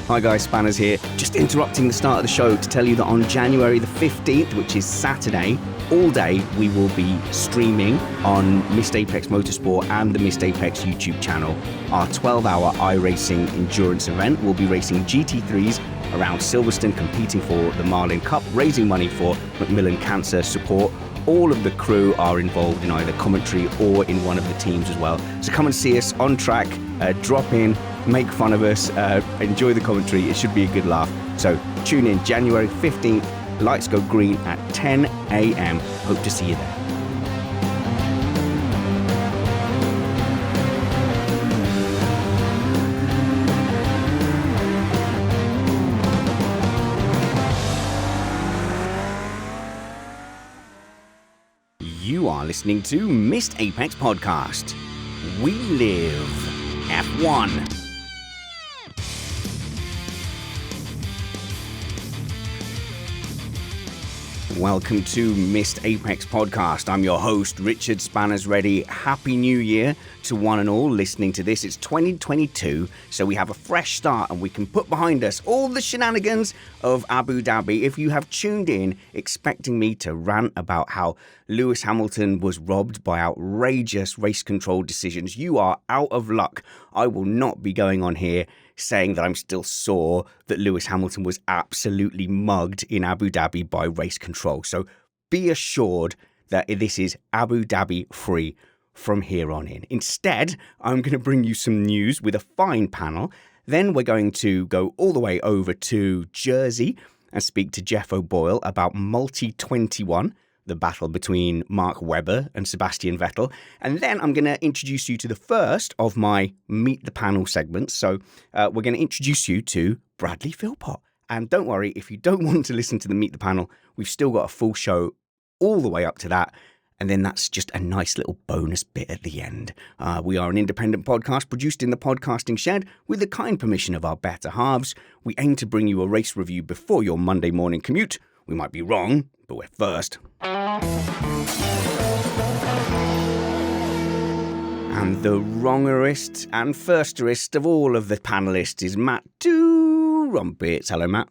Hi guys, Spanners here. Just interrupting the start of the show to tell you that on January the 15th, which is Saturday, all day we will be streaming on Missed Apex Motorsport and the Missed Apex YouTube channel our 12-hour iRacing endurance event. We'll be racing GT3s around Silverstone, competing for the Marlin Cup, raising money for Macmillan Cancer Support. All of the crew are involved in either commentary or in one of the teams as well. So come and see us on track, drop in, make fun of us, enjoy the commentary. It should be a good laugh. So tune in January 15th. Lights go green at 10 a.m. Hope to see you there. You are listening to Missed Apex Podcast. We live F1. Welcome to Missed Apex Podcast. I'm your host, Richard Spanners Ready. Happy New Year to one and all listening to this. It's 2022, so we have a fresh start and we can put behind us all the shenanigans of Abu Dhabi. If you have tuned in expecting me to rant about how Lewis Hamilton was robbed by outrageous race control decisions, you are out of luck. I will not be going on here saying that I'm still sore that Lewis Hamilton was absolutely mugged in Abu Dhabi by race control. So be assured that this is Abu Dhabi free from here on in. Instead, I'm going to bring you some news with a fine panel. Then we're going to go all the way over to Jersey and speak to Geoff O Boyle about Multi 21, the battle between Mark Webber and Sebastian Vettel. And then I'm going to introduce you to the first of my Meet the Panel segments. So we're going to introduce you to Bradley Philpot. And don't worry, if you don't want to listen to the Meet the Panel, we've still got a full show all the way up to that. And then that's just a nice little bonus bit at the end. We are an independent podcast produced in the podcasting shed with the kind permission of our better halves. We aim to bring you a race review before your Monday morning commute. We might be wrong, but we're first. And the wrongerest and firsterest of all of the panelists is Matt Trumpets. Hello, Matt.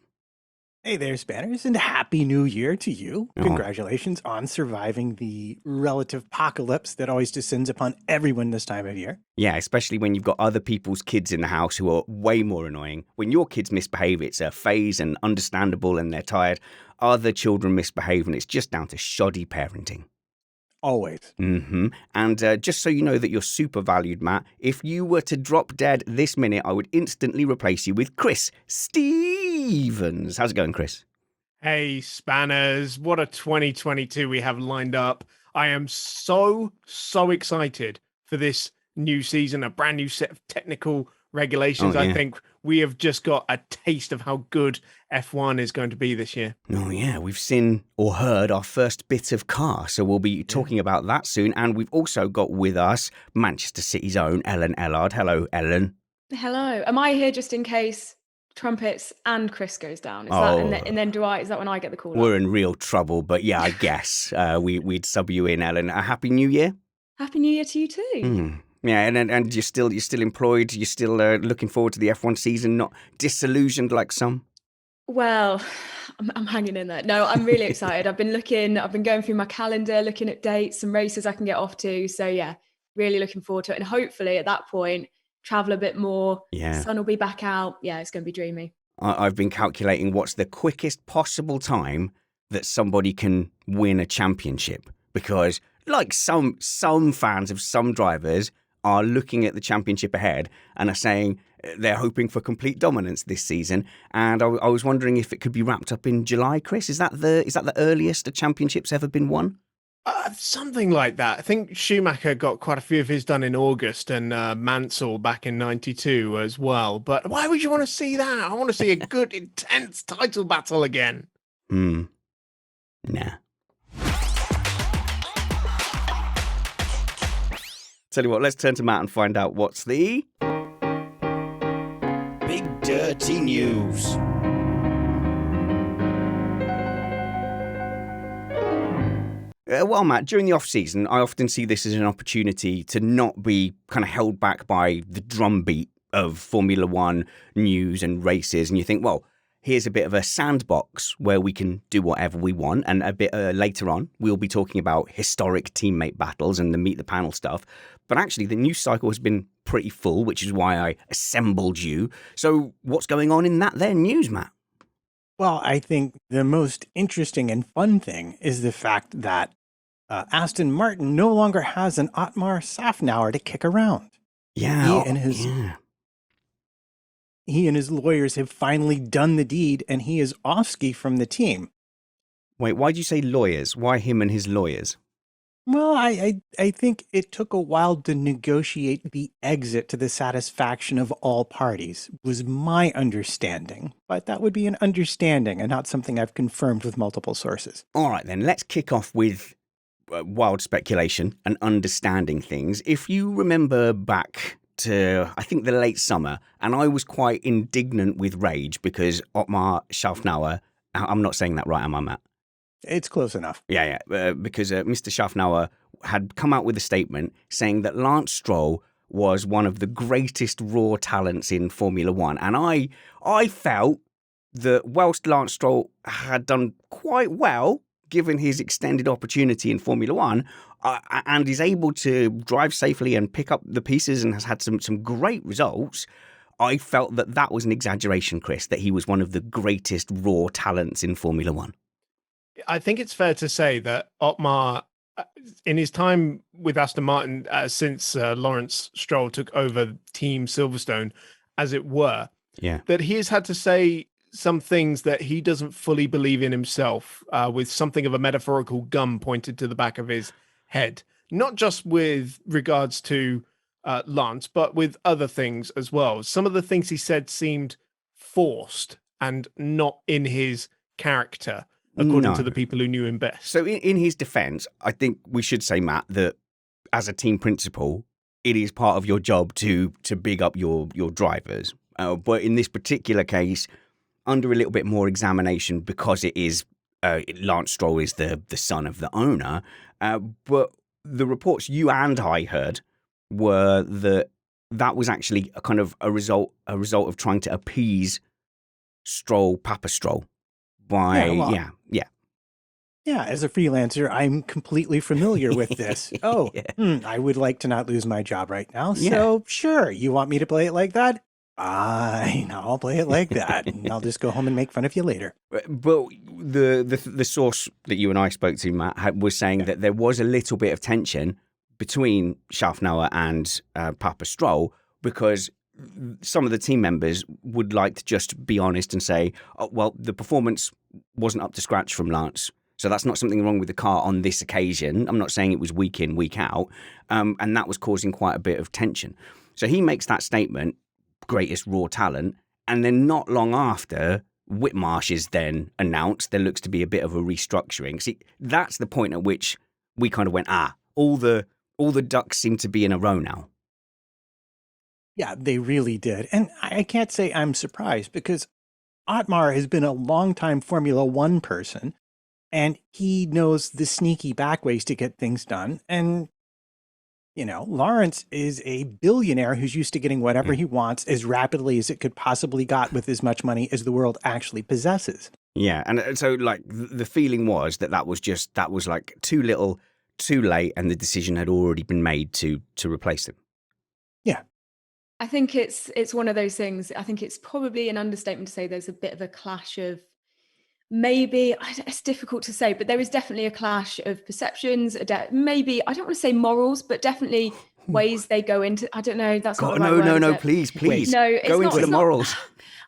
Hey there, Spanners, and Happy New Year to you. Oh. Congratulations on surviving the relative apocalypse that always descends upon everyone this time of year. Yeah, especially when you've got other people's kids in the house who are way more annoying. When your kids misbehave, it's a phase and understandable and they're tired. Other children misbehave and it's just down to shoddy parenting. Always. Mm-hmm. And just so you know that you're super valued, Matt, if you were to drop dead this minute, I would instantly replace you with Chris Stevens. How's it going, Chris? Hey, Spanners. What a 2022 we have lined up. I am so excited for this new season, a brand new set of technical regulations. Oh, yeah. I think we have just got a taste of how good F1 is going to be this year. Oh, yeah. We've seen or heard our first bit of car, so we'll be talking about that soon. And we've also got with us Manchester City's own Ellard. Hello, Ellen. Hello. Am I here just in case Trumpets and Chris goes down? Is that, and then is that when I get the call? We're in real trouble, but yeah, I guess we'd sub you in, Ellen. A happy New Year. Happy New Year to you too. Yeah, and you're still employed. You're still looking forward to the F1 season, not disillusioned like some. Well, I'm hanging in there. No, I'm really excited. I've been going through my calendar, looking at dates and races I can get off to. So yeah, really looking forward to it. And hopefully at that point, travel a bit more. Yeah. Sun will be back out. Yeah, it's going to be dreamy. I've been calculating what's the quickest possible time that somebody can win a championship, because like some fans of some drivers are looking at the championship ahead and are saying they're hoping for complete dominance this season. And I was wondering if it could be wrapped up in July, Chris. Is that the earliest a championship's ever been won? Something like that. I think Schumacher got quite a few of his done in August, and Mansell back in '92 as well. But why would you want to see that? I want to see a good, intense title battle again. Nah. Tell you what, let's turn to Matt and find out what's the big dirty news. Well, Matt, during the off-season, I often see this as an opportunity to not be kind of held back by the drumbeat of Formula One news and races, and you think, well, here's a bit of a sandbox where we can do whatever we want. And a bit later on, we'll be talking about historic teammate battles and the meet the panel stuff. But actually, the news cycle has been pretty full, which is why I assembled you. So what's going on in that there news, Matt? Well, I think the most interesting and fun thing is the fact that Aston Martin no longer has an Otmar Szafnauer to kick around. Yeah. He and his lawyers have finally done the deed, and he is off ski from the team. Wait, why'd you say lawyers? Why him and his lawyers? Well, I think it took a while to negotiate the exit to the satisfaction of all parties, was my understanding. But that would be an understanding and not something I've confirmed with multiple sources. All right, then, let's kick off with wild speculation and understanding things. If you remember back to, I think, the late summer, and I was quite indignant with rage because Otmar Szafnauer, I'm not saying that right, am I, Matt? It's close enough. Yeah, because Mr. Szafnauer had come out with a statement saying that Lance Stroll was one of the greatest raw talents in Formula One. And I felt that whilst Lance Stroll had done quite well, given his extended opportunity in Formula One, and is able to drive safely and pick up the pieces and has had some great results, I felt that was an exaggeration, Chris, that he was one of the greatest raw talents in Formula One. I think it's fair to say that Otmar, in his time with Aston Martin, since Lawrence Stroll took over Team Silverstone, as it were, that he has had to say some things that he doesn't fully believe in himself, with something of a metaphorical gun pointed to the back of his head, not just with regards to Lance, but with other things as well. Some of the things he said seemed forced and not in his character, according to the people who knew him best. So in his defense, I think we should say, Matt, that as a team principal, it is part of your job to big up your drivers. But in this particular case, under a little bit more examination, because it is Lance Stroll is the son of the owner. But the reports you and I heard were that was actually a kind of a result of trying to appease Papa Stroll. Yeah, as a freelancer, I'm completely familiar with this. I would like to not lose my job right now. So sure, you want me to play it like that? Fine, I'll play it like that. And I'll just go home and make fun of you later. But the source that you and I spoke to, Matt, was saying that there was a little bit of tension between Szafnauer and Papa Stroll, because some of the team members would like to just be honest and say, oh, well, the performance wasn't up to scratch from Lance. So that's not something wrong with the car on this occasion. I'm not saying it was week in, week out. And that was causing quite a bit of tension. So he makes that statement, greatest raw talent. And then not long after, Whitmarsh is then announced. There looks to be a bit of a restructuring. See, that's the point at which we kind of went, all the ducks seem to be in a row now. Yeah, they really did. And I can't say I'm surprised, because Otmar has been a longtime Formula One person, and he knows the sneaky back ways to get things done. And, Lawrence is a billionaire who's used to getting whatever he wants as rapidly as it could possibly got with as much money as the world actually possesses. Yeah, and so like the feeling was that was like too little, too late, and the decision had already been made to replace him. Yeah. I think it's one of those things. I think it's probably an understatement to say there's a bit of a clash of, maybe, it's difficult to say, but there is definitely a clash of perceptions, maybe, I don't want to say morals, but definitely ways they go into, I don't know, that's not the right word. No, please. No, go into the morals.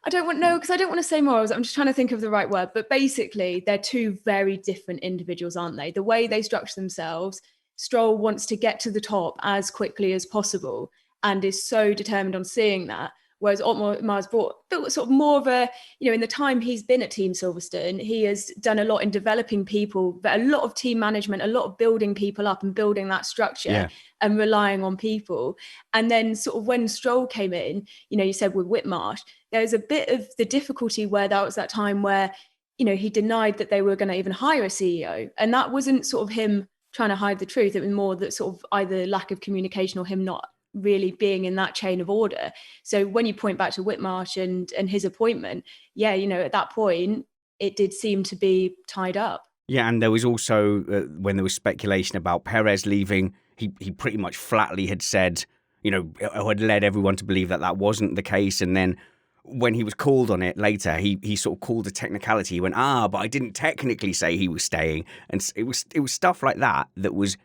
I don't want to say morals. I'm just trying to think of the right word. But basically, they're two very different individuals, aren't they? The way they structure themselves, Stroll wants to get to the top as quickly as possible and is so determined on seeing that. Whereas Otmar's built sort of more of a, in the time he's been at Team Silverstone, he has done a lot in developing people, but a lot of team management, a lot of building people up and building that structure and relying on people. And then sort of when Stroll came in, you said with Whitmarsh, there's a bit of the difficulty where that was that time where, he denied that they were going to even hire a CEO. And that wasn't sort of him trying to hide the truth. It was more that sort of either lack of communication or him not really being in that chain of order. So when you point back to Whitmarsh and his appointment, yeah, at that point, it did seem to be tied up. Yeah, and there was also, when there was speculation about Perez leaving, he pretty much flatly had said, had led everyone to believe that wasn't the case. And then when he was called on it later, he sort of called a technicality. He went, but I didn't technically say he was staying. And it was stuff like that was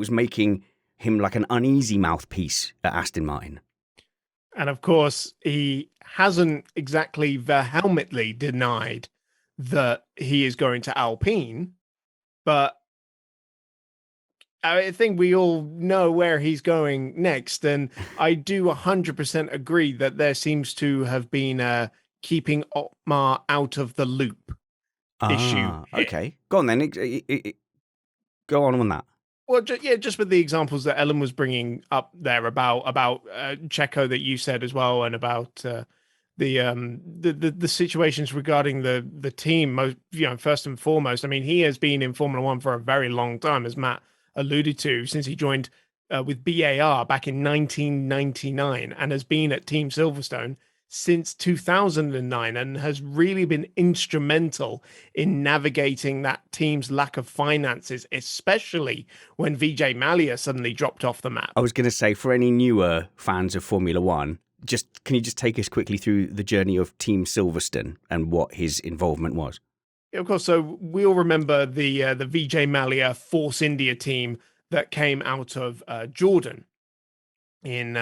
making him like an uneasy mouthpiece at Aston Martin. And of course, he hasn't exactly vehemently denied that he is going to Alpine, but I think we all know where he's going next. And I do 100% agree that there seems to have been keeping Otmar out of the loop issue here. Okay, go on then. Go on that. Well, just with the examples that Ellen was bringing up there about Checo that you said as well, and about the situations regarding the team. First and foremost, I mean, he has been in Formula One for a very long time, as Matt alluded to, since he joined with BAR back in 1999, and has been at Team Silverstone since 2009, and has really been instrumental in navigating that team's lack of finances, especially when Vijay Mallya suddenly dropped off the map. I was going to say, for any newer fans of Formula One, can you just take us quickly through the journey of Team Silverstone and what his involvement was? Yeah, of course. So we all remember the Vijay Mallya Force India team that came out of Jordan in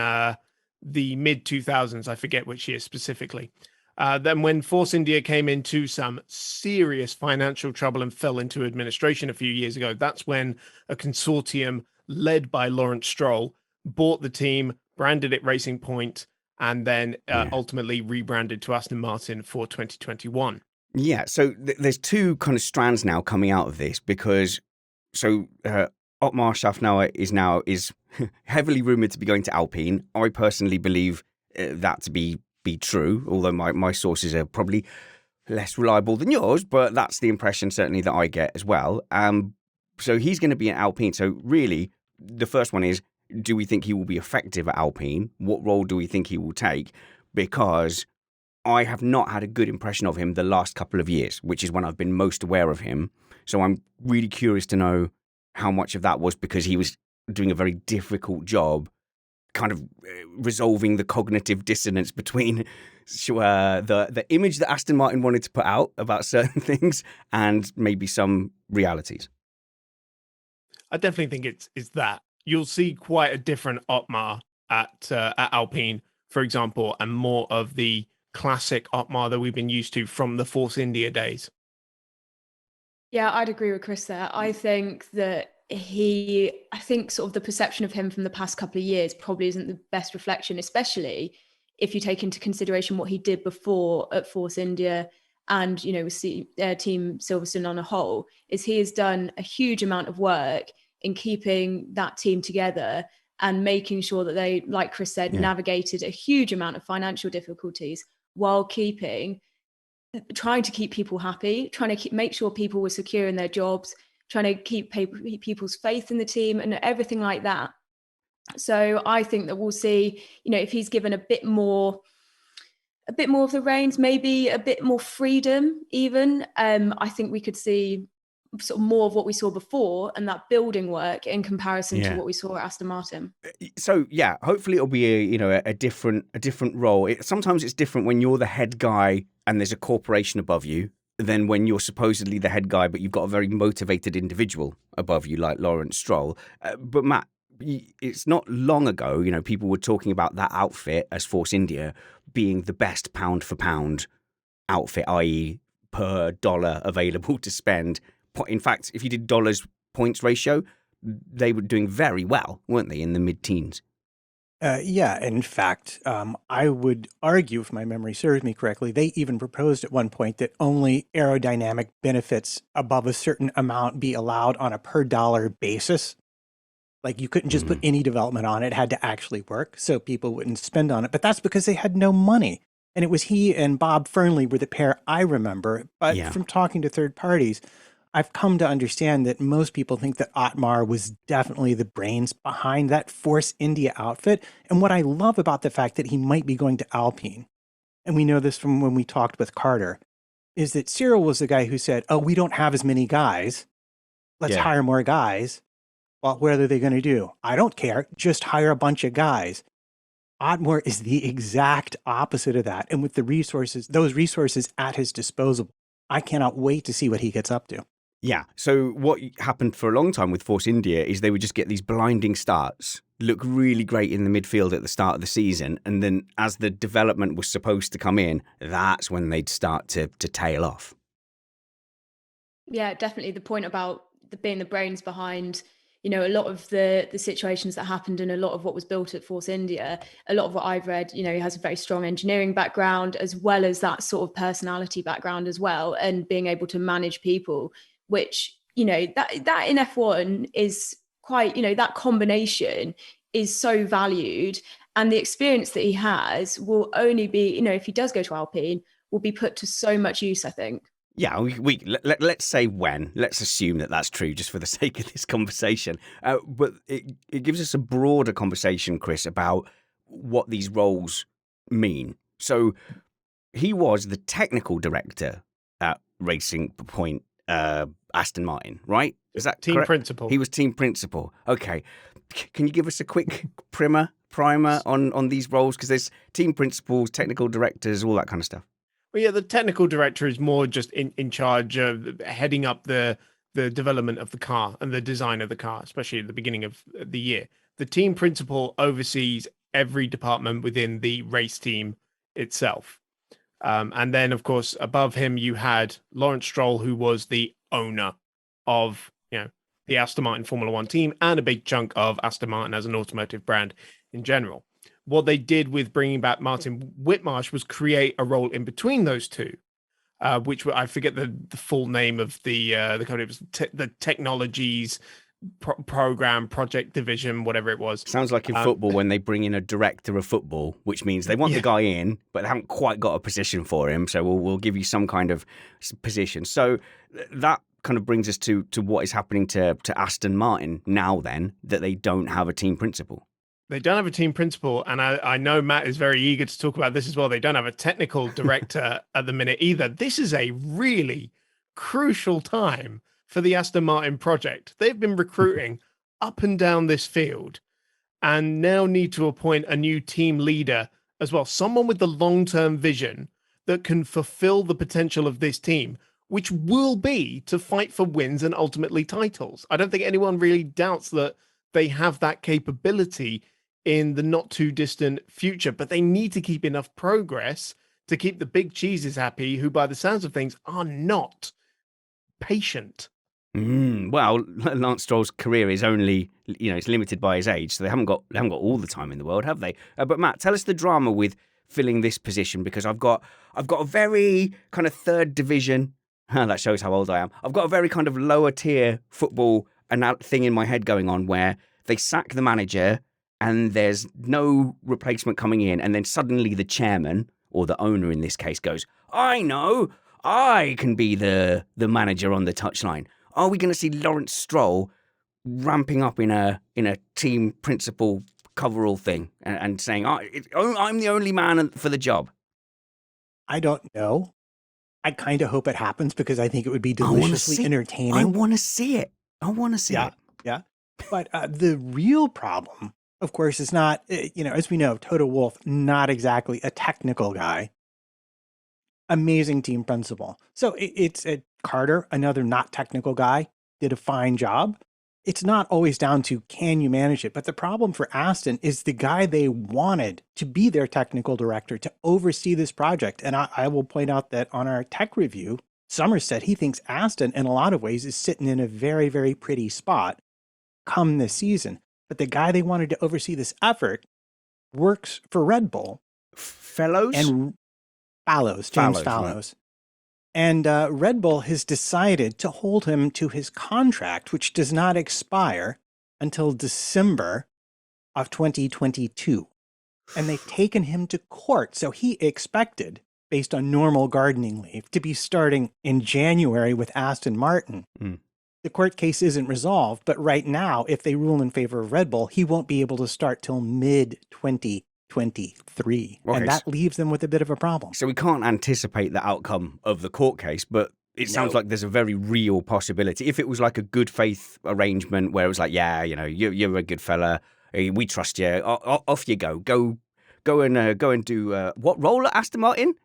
the mid-2000s. I forget which year specifically. Then when Force India came into some serious financial trouble and fell into administration a few years ago, that's when a consortium led by Lawrence Stroll bought the team, branded it Racing Point, and then ultimately rebranded to Aston Martin for 2021. Yeah, so there's two kind of strands now coming out of this, because Otmar Szafnauer is heavily rumoured to be going to Alpine. I personally believe that to be true, although my sources are probably less reliable than yours, but that's the impression certainly that I get as well. So he's going to be at Alpine. So really, the first one is, do we think he will be effective at Alpine? What role do we think he will take? Because I have not had a good impression of him the last couple of years, which is when I've been most aware of him. So I'm really curious to know how much of that was because he was doing a very difficult job kind of resolving the cognitive dissonance between the image that Aston Martin wanted to put out about certain things and maybe some realities. I definitely think it's that. You'll see quite a different Otmar at Alpine, for example, and more of the classic Otmar that we've been used to from the Force India days. Yeah, I'd agree with Chris there. I think that sort of the perception of him from the past couple of years probably isn't the best reflection, especially if you take into consideration what he did before at Force India and, with Team Silverstone on a whole, is he has done a huge amount of work in keeping that team together and making sure that they, like Chris said, navigated a huge amount of financial difficulties while trying to keep people happy, trying to make sure people were secure in their jobs, trying to keep people's faith in the team and everything like that. So I think that we'll see, if he's given a bit more of the reins, maybe a bit more freedom even, I think we could see sort of more of what we saw before and that building work in comparison to what we saw at Aston Martin. So yeah, hopefully it'll be a different role. Sometimes it's different when you're the head guy and there's a corporation above you than when you're supposedly the head guy but you've got a very motivated individual above you like Lawrence Stroll. But Matt, it's not long ago, people were talking about that outfit as Force India being the best pound for pound outfit, i.e. per dollar available to spend. In fact, if you did dollars points ratio, they were doing very well, weren't they, in the mid-teens? Yeah, in fact, I would argue, if my memory serves me correctly, they even proposed at one point that only aerodynamic benefits above a certain amount be allowed on a per dollar basis. Like you couldn't just put any development on it, it had to actually work, so people wouldn't spend on it. But that's because they had no money. And it was he and Bob Fernley were the pair I remember. But from talking to third parties, I've come to understand that most people think that Otmar was definitely the brains behind that Force India outfit. And what I love about the fact that he might be going to Alpine, and we know this from when we talked with Carter, is that Cyril was the guy who said, oh, we don't have as many guys. Let's hire more guys. Well, what are they going to do? I don't care. Just hire a bunch of guys. Otmar is the exact opposite of that. And with the resources, those resources at his disposal, I cannot wait to see what he gets up to. Yeah. So what happened for a long time with Force India is they would just get these blinding starts, look really great in the midfield at the start of the season. And then as the development was supposed to come in, that's when they'd start to tail off. Yeah, definitely. The point about being the brains behind, you know, a lot of the situations that happened and a lot of what was built at Force India, a lot of what I've read, you know, he has a very strong engineering background as well as that sort of personality background as well, and being able to manage people, which, you know, that in F1 is quite, you know, that combination is so valued, and the experience that he has will only be, you know, if he does go to Alpine, will be put to so much use, I think. Yeah, let's say when. Let's assume that that's true just for the sake of this conversation. But it gives us a broader conversation, Chris, about what these roles mean. So he was the technical director at Racing Point Aston Martin, right? Is that team correct? principal? He was team principal. Okay. Can you give us a quick primer on these roles? Because there's team principals, technical directors, all that kind of stuff. Well, yeah, the technical director is more just in charge of heading up the development of the car and the design of the car, especially at the beginning of the year. The team principal oversees every department within the race team itself. And then, of course, above him, you had Lawrence Stroll, who was the owner of, you know, the Aston Martin Formula One team and a big chunk of Aston Martin as an automotive brand in general. What they did with bringing back Martin Whitmarsh was create a role in between those two, which I forget the full name of the company. It was the Technologies Program Project Division, whatever it was. Sounds like in football when they bring in a director of football, which means they want the guy in, but they haven't quite got a position for him. So we'll give you some kind of position. So that kind of brings us to what is happening to Aston Martin now. Then that they don't have a team principal. They don't have a team principal, and I know Matt is very eager to talk about this as well. They don't have a technical director at the minute either. This is a really crucial time for the Aston Martin project. They've been recruiting up and down this field and now need to appoint a new team leader as well, someone with the long-term vision that can fulfill the potential of this team, which will be to fight for wins and ultimately titles. I don't think anyone really doubts that they have that capability in the not too distant future, but they need to keep enough progress to keep the big cheeses happy, who by the sounds of things are not patient. Well, Lance Stroll's career is only, you know, it's limited by his age, so they haven't got all the time in the world, have they? But Matt, tell us the drama with filling this position, because I've got a very kind of third division. That shows how old I am. I've got a very kind of lower tier football thing in my head going on where they sack the manager and there's no replacement coming in, and then suddenly the chairman, or the owner in this case, goes, I know, I can be the manager on the touchline. Are we going to see Lawrence Stroll ramping up in a team principal coverall thing and saying, I'm the only man for the job? I don't know. I kind of hope it happens because I think it would be deliciously entertaining. I want to see it. Yeah. But the real problem, of course, is not, as we know, Toto Wolff, not exactly a technical guy. Amazing team principal. So it's Carter, another not technical guy, did a fine job. It's not always down to can you manage it, but the problem for Aston is the guy they wanted to be their technical director to oversee this project. And I will point out that on our tech review, Summers said he thinks Aston in a lot of ways is sitting in a very, very pretty spot come this season. But the guy they wanted to oversee this effort works for Red Bull. James Fallows. Right. And Red Bull has decided to hold him to his contract, which does not expire until December of 2022. And they've taken him to court. So he expected based on normal gardening leave to be starting in January with Aston Martin. The court case isn't resolved, but right now, if they rule in favor of Red Bull, he won't be able to start till mid-2023. Okay. And that leaves them with a bit of a problem. So we can't anticipate the outcome of the court case, but it sounds like there's a very real possibility. If it was like a good faith arrangement where it was like, yeah, you know, you're a good fella, we trust you, off you go. Go and do what role at Aston Martin?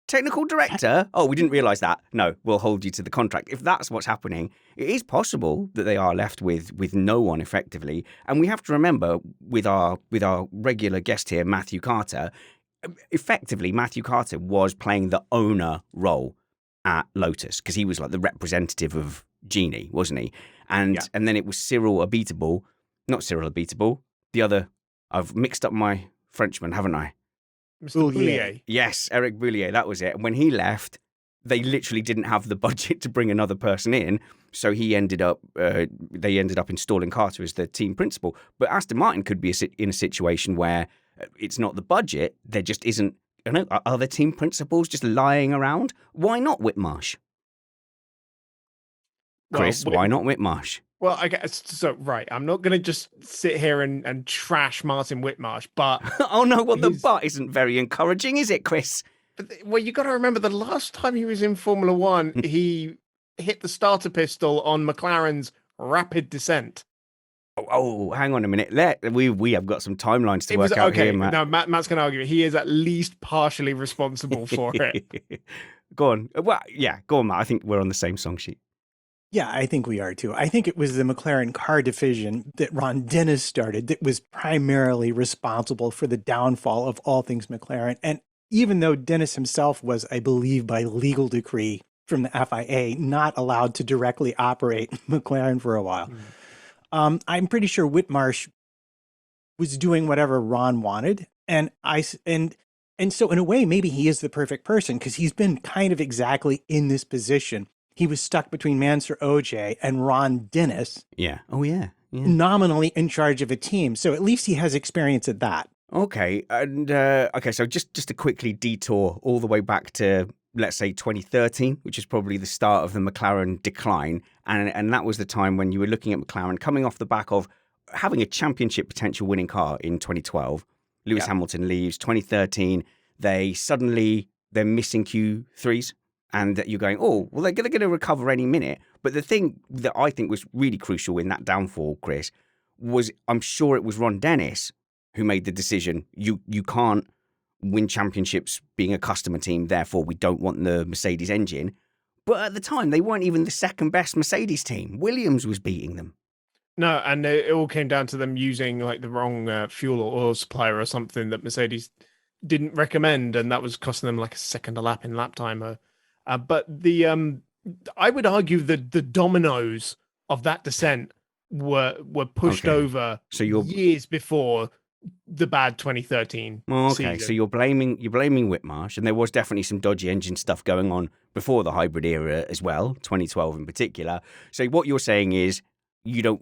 Technical director? Oh, we didn't realise that. No, we'll hold you to the contract. If that's what's happening, it is possible that they are left with no one effectively. And we have to remember with our regular guest here, Matthew Carter, effectively Matthew Carter was playing the owner role at Lotus because he was like the representative of Genie, wasn't he? And then it was not Cyril Abiteboul, the other. I've mixed up my Frenchman, haven't I? Mr. Boulier. Yes, Eric Boulier, that was it. And when he left, they literally didn't have the budget to bring another person in, so they ended up installing Carter as the team principal. But Aston Martin could be in a situation where it's not the budget, there just isn't. I don't know, are there team principals just lying around? Why not Whitmarsh? Chris, why not Whitmarsh? Well, I guess so. Right, I'm not going to just sit here and trash Martin Whitmarsh, but oh no, well the but isn't very encouraging, is it, Chris? Well, you got to remember the last time he was in Formula One, he hit the starter pistol on McLaren's rapid descent. Oh, hang on a minute. We have got some timelines to work out here, Matt. No, Matt's going to argue. He is at least partially responsible for it. Go on. Well, yeah, go on, Matt. I think we're on the same song sheet. Yeah, I think we are too. I think it was the McLaren car division that Ron Dennis started that was primarily responsible for the downfall of all things McLaren. And even though Dennis himself was, I believe, by legal decree from the FIA, not allowed to directly operate McLaren for a while, I'm pretty sure Whitmarsh was doing whatever Ron wanted. And so in a way, maybe he is the perfect person because he's been kind of exactly in this position. He was stuck between Mansur Ojay and Ron Dennis. Yeah. Oh, yeah. Nominally in charge of a team. So at least he has experience at that. Okay. And so just to quickly detour all the way back to, let's say, 2013, which is probably the start of the McLaren decline. And that was the time when you were looking at McLaren coming off the back of having a championship potential winning car in 2012. Lewis Hamilton leaves. 2013, they're missing Q3s. And you're going, oh, well, they're going to recover any minute. But the thing that I think was really crucial in that downfall, Chris, was I'm sure it was Ron Dennis who made the decision. You can't win championships being a customer team, therefore we don't want the Mercedes engine. But at the time, they weren't even the second best Mercedes team. Williams was beating them. No, and it all came down to them using like the wrong fuel or oil supplier or something that Mercedes didn't recommend, and that was costing them like a second a lap in lap time. But I would argue that the dominoes of that descent were pushed over years before the bad 2013 season. So you're blaming Whitmarsh, and there was definitely some dodgy engine stuff going on before the hybrid era as well, 2012 in particular. So what you're saying is you don't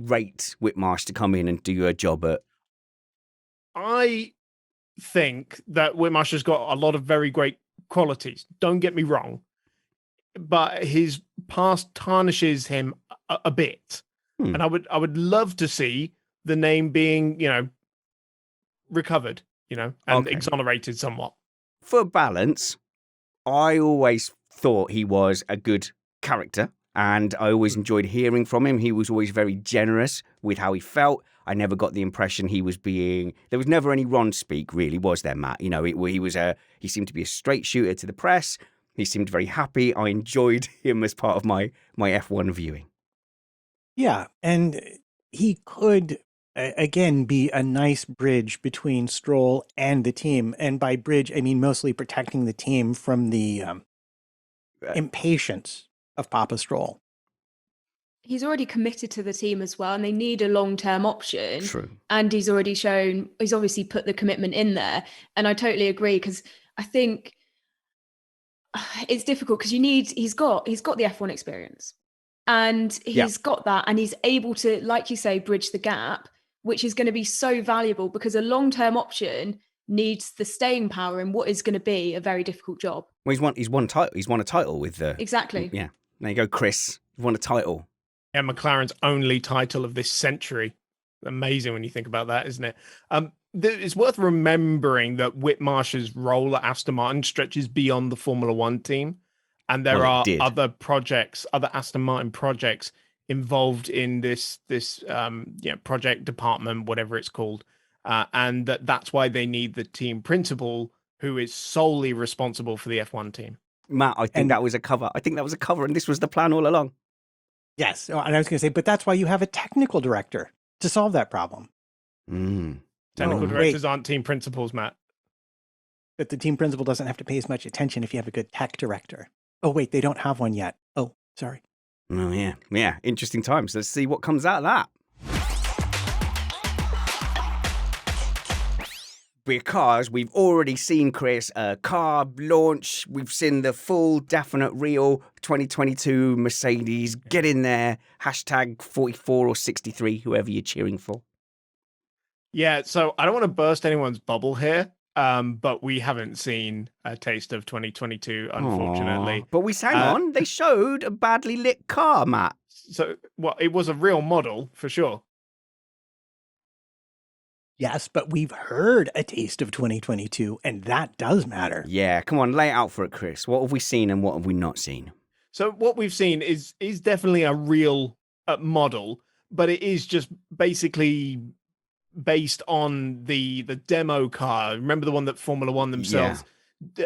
rate Whitmarsh to come in and do a job at. I think that Whitmarsh has got a lot of very great qualities. Don't get me wrong, but his past tarnishes him a bit, and I would love to see the name being recovered, and exonerated somewhat. For balance, I always thought he was a good character, and I always enjoyed hearing from him. He was always very generous with how he felt. I never got the impression he was being. There was never any Ron speak, really, was there, Matt? He seemed to be a straight shooter to the press. He seemed very happy. I enjoyed him as part of my F1 viewing. Yeah, and he could again be a nice bridge between Stroll and the team, and by bridge I mean mostly protecting the team from the impatience of Papa Stroll. He's already committed to the team as well, and they need a long-term option. True. And he's obviously put the commitment in there. And I totally agree, because I think it's difficult because he's got the F1 experience, and he's got that, and he's able to, like you say, bridge the gap, which is going to be so valuable, because a long-term option needs the staying power in what is going to be a very difficult job. Well, he's won title. He's won a title with the Exactly. Yeah. There you go, Chris. You've won a title. Yeah, McLaren's only title of this century. Amazing when you think about that, isn't it? It's worth remembering that Whitmarsh's role at Aston Martin stretches beyond the Formula One team. And there are other Aston Martin projects involved in this project department, whatever it's called. And that's why they need the team principal, who is solely responsible for the F1 team. Matt, I think that was a cover. And this was the plan all along. Yes. And I was going to say, but that's why you have a technical director to solve that problem. Technical directors aren't team principals, Matt. But the team principal doesn't have to pay as much attention if you have a good tech director. Oh, wait, they don't have one yet. Oh, sorry. Oh, yeah. Yeah, interesting times. Let's see what comes out of that. Because we've already seen, Chris, a car launch. We've seen the full, definite, real 2022 Mercedes. Get in there. Hashtag 44 or 63, whoever you're cheering for. Yeah, so I don't want to burst anyone's bubble here, but we haven't seen a taste of 2022, unfortunately. But we sang on. They showed a badly lit car, Matt. So, it was a real model, for sure. Yes, but we've heard a taste of 2022, and that does matter. Yeah, come on, lay it out for it, Chris. What have we seen and what have we not seen? So what we've seen is definitely a real model, but it is just basically based on the demo car. Remember the one that Formula One themselves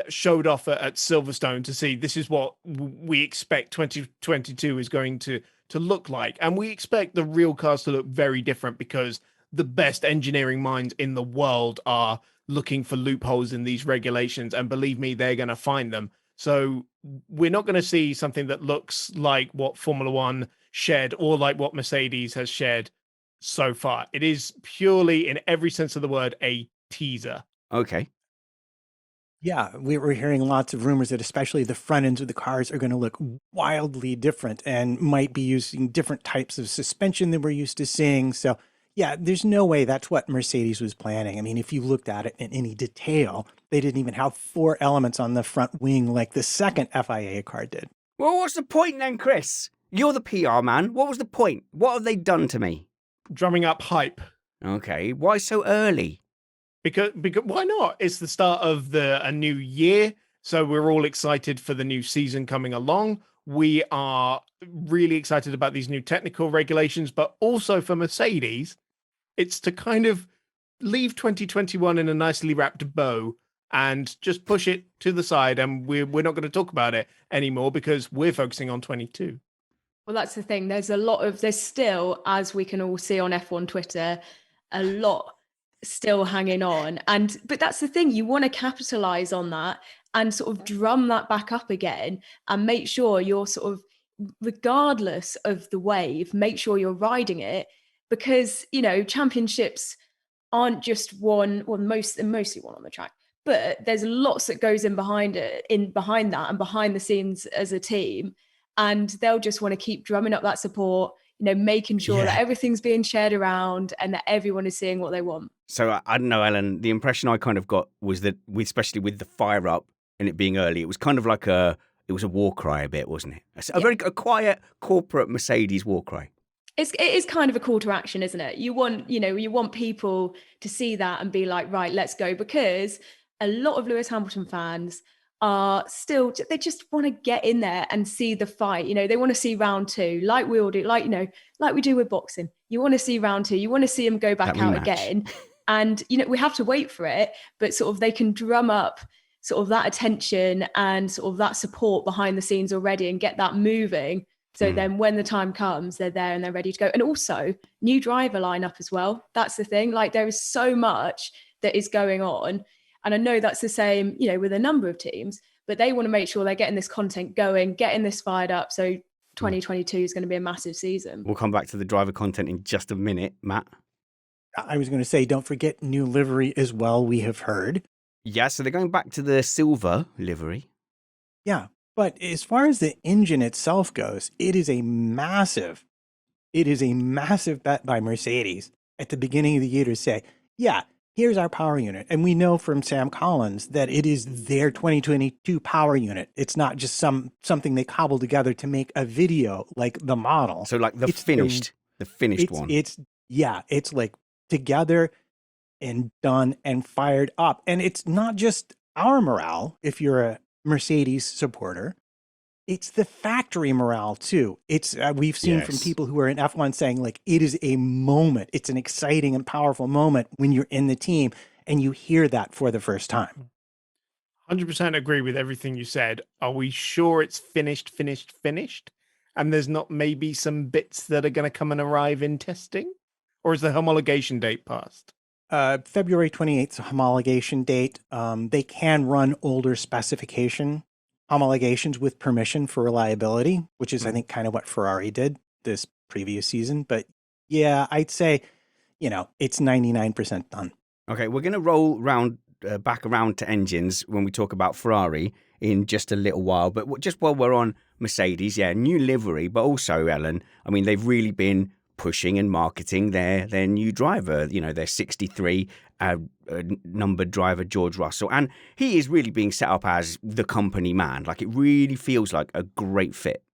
showed off at Silverstone to see this is what we expect 2022 is going to look like. And we expect the real cars to look very different because the best engineering minds in the world are looking for loopholes in these regulations. And believe me, they're going to find them. So we're not going to see something that looks like what Formula One shared or like what Mercedes has shared so far. It is purely, in every sense of the word, a teaser. Okay. Yeah, we were hearing lots of rumors that especially the front ends of the cars are going to look wildly different and might be using different types of suspension than we're used to seeing. So yeah, there's no way that's what Mercedes was planning. I mean, if you looked at it in any detail, they didn't even have 4 elements on the front wing like the second FIA car did. Well, what's the point then, Chris? You're the PR man. What was the point? What have they done to me? Drumming up hype. Okay, why so early? Because why not? It's the start of a new year, so we're all excited for the new season coming along. We are really excited about these new technical regulations, but also for Mercedes, it's to kind of leave 2021 in a nicely wrapped bow and just push it to the side. And we're not going to talk about it anymore because we're focusing on 22. Well, that's the thing. There's still, as we can all see on F1 Twitter, a lot still hanging on. But that's the thing. You want to capitalize on that and sort of drum that back up again and make sure you're sort of, regardless of the wave, make sure you're riding it. Because, championships aren't just mostly one on the track, but there's lots that goes in behind that and behind the scenes as a team. And they'll just want to keep drumming up that support, making sure that everything's being shared around and that everyone is seeing what they want. So I don't know, Ellen, the impression I kind of got was that, especially with the fire up and it being early, it was kind of like it was a war cry a bit, wasn't it? A quiet corporate Mercedes war cry. It is kind of a call to action, isn't it? You want people to see that and be like, right, let's go. Because a lot of Lewis Hamilton fans are still, they just want to get in there and see the fight. They want to see round 2, like we all do, like we do with boxing. You want to see round 2. You want to see him go back out again. And, we have to wait for it, but sort of they can drum up sort of that attention and sort of that support behind the scenes already and get that moving. So then when the time comes, they're there and they're ready to go. And also new driver lineup as well. That's the thing. Like there is so much that is going on. And I know that's the same, with a number of teams, but they want to make sure they're getting this content going, getting this fired up. So 2022 is going to be a massive season. We'll come back to the driver content in just a minute, Matt. I was going to say, don't forget new livery as well, we have heard. Yeah, so they're going back to the silver livery. Yeah. But as far as the engine itself goes, it is a massive bet by Mercedes at the beginning of the year to say, yeah, here's our power unit. And we know from Sam Collins that it is their 2022 power unit. It's not just something they cobbled together to make a video like the model. So like the finished one. It's like together and done and fired up. And it's not just our morale, if you're a Mercedes supporter. It's the factory morale too. It's we've seen from people who are in F1 saying like it is a moment. It's an exciting and powerful moment when you're in the team and you hear that for the first time. 100% agree with everything you said. Are we sure it's finished? And there's not maybe some bits that are going to come and arrive in testing? Or is the homologation date passed? February 28th is a homologation date. They can run older specification homologations with permission for reliability, which is, I think, kind of what Ferrari did this previous season. But yeah, I'd say, it's 99% done. Okay, we're going to roll back around to engines when we talk about Ferrari in just a little while. But just while we're on Mercedes, new livery, but also, Ellen, I mean, they've really been pushing and marketing their new driver, their 63 numbered driver, George Russell. And he is really being set up as the company man. Like, it really feels like a great fit.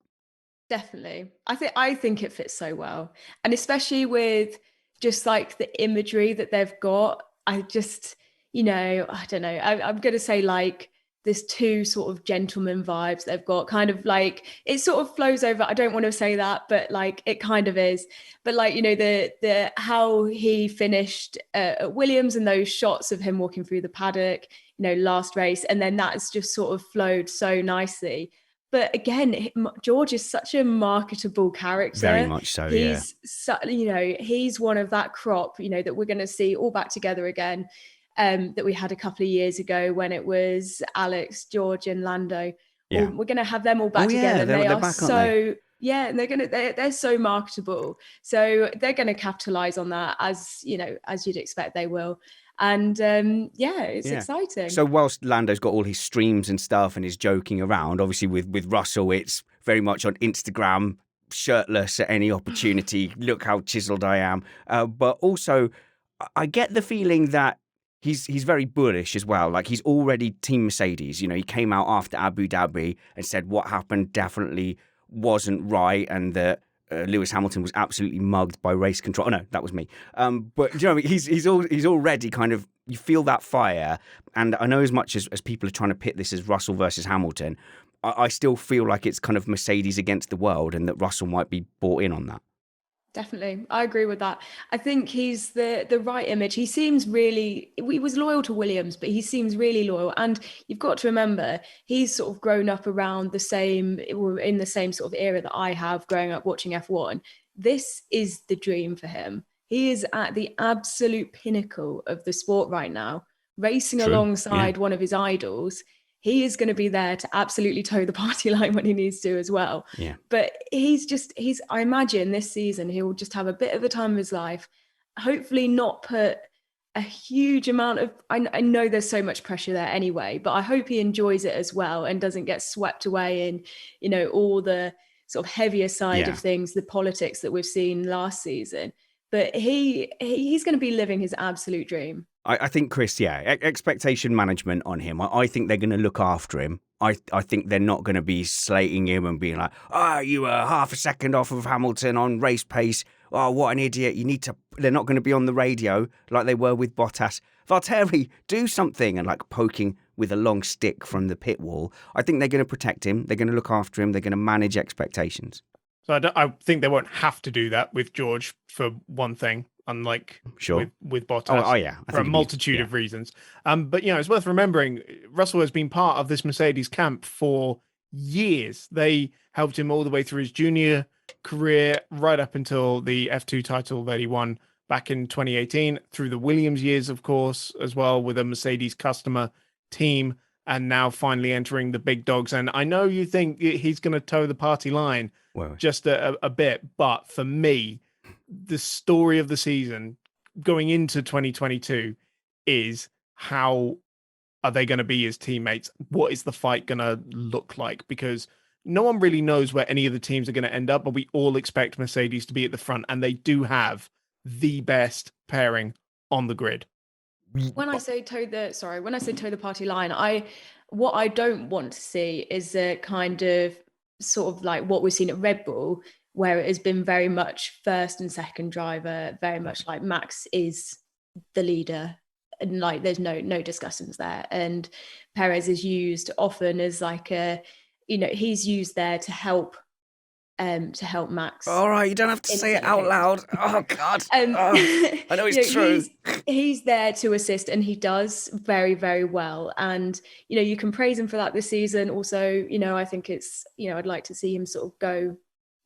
Definitely. I think it fits so well. And especially with just like the imagery that they've got, I just, I don't know. I'm going to say like there's two sort of gentleman vibes they've got, kind of like it sort of flows over. I don't want to say that, but like it kind of is. But like, the how he finished at Williams and those shots of him walking through the paddock, last race. And then that's just sort of flowed so nicely. But again, George is such a marketable character. Very much so, he's he's one of that crop, that we're going to see all back together again. That we had a couple of years ago when it was Alex, George, and Lando. Yeah. We're going to have them all back together. They're are back, so and they're so marketable. So they're going to capitalize on that, as you'd expect they will. And it's exciting. So whilst Lando's got all his streams and stuff and is joking around, obviously with Russell, it's very much on Instagram, shirtless at any opportunity. Look how chiseled I am. But also, I get the feeling that he's very bullish as well. Like, he's already Team Mercedes. He came out after Abu Dhabi and said what happened definitely wasn't right, and that Lewis Hamilton was absolutely mugged by race control. Oh, no, that was me. But do you know what I mean? He's already kind of, you feel that fire. And I know as much as people are trying to pit this as Russell versus Hamilton, I still feel like it's kind of Mercedes against the world, and that Russell might be bought in on that. Definitely. I agree with that. I think he's the right image. He seems he was loyal to Williams, but he seems really loyal. And you've got to remember, he's sort of grown up around in the same sort of era that I have growing up watching F1. This is the dream for him. He is at the absolute pinnacle of the sport right now, racing alongside one of his idols. He is going to be there to absolutely toe the party line when he needs to as well. Yeah. But I imagine this season he will just have a bit of the time of his life, hopefully not put a huge amount of, I know there's so much pressure there anyway, but I hope he enjoys it as well and doesn't get swept away in, all the sort of heavier side of things, the politics that we've seen last season. But he's going to be living his absolute dream. I think, Chris, expectation management on him. I think they're going to look after him. I think they're not going to be slating him and being like, you were half a second off of Hamilton on race pace. Oh, what an idiot. They're not going to be on the radio like they were with Bottas. Valtteri, do something, and like poking with a long stick from the pit wall. I think they're going to protect him. They're going to look after him. They're going to manage expectations. So I think they won't have to do that with George, for one thing, unlike with Bottas. For a multitude of reasons. But it's worth remembering, Russell has been part of this Mercedes camp for years. They helped him all the way through his junior career, right up until the F2 title that he won back in 2018, through the Williams years, of course, as well, with a Mercedes customer team, and now finally entering the big dogs. And I know you think he's going to toe the party line just a bit, but for me, the story of the season going into 2022 is, how are they going to be his teammates? What is the fight going to look like? Because no one really knows where any of the teams are going to end up, but we all expect Mercedes to be at the front, and they do have the best pairing on the grid. When I say toe the party line, what I don't want to see is a kind of sort of like what we've seen at Red Bull, where it has been very much first and second driver, very much like Max is the leader, and like there's no discussions there. And Perez is used often as like he's used there to help Max. All right, you don't have to say it out loud. Oh God, I know it's true. He's there to assist, and he does very, very well. And you can praise him for that this season. Also, I think it's I'd like to see him sort of go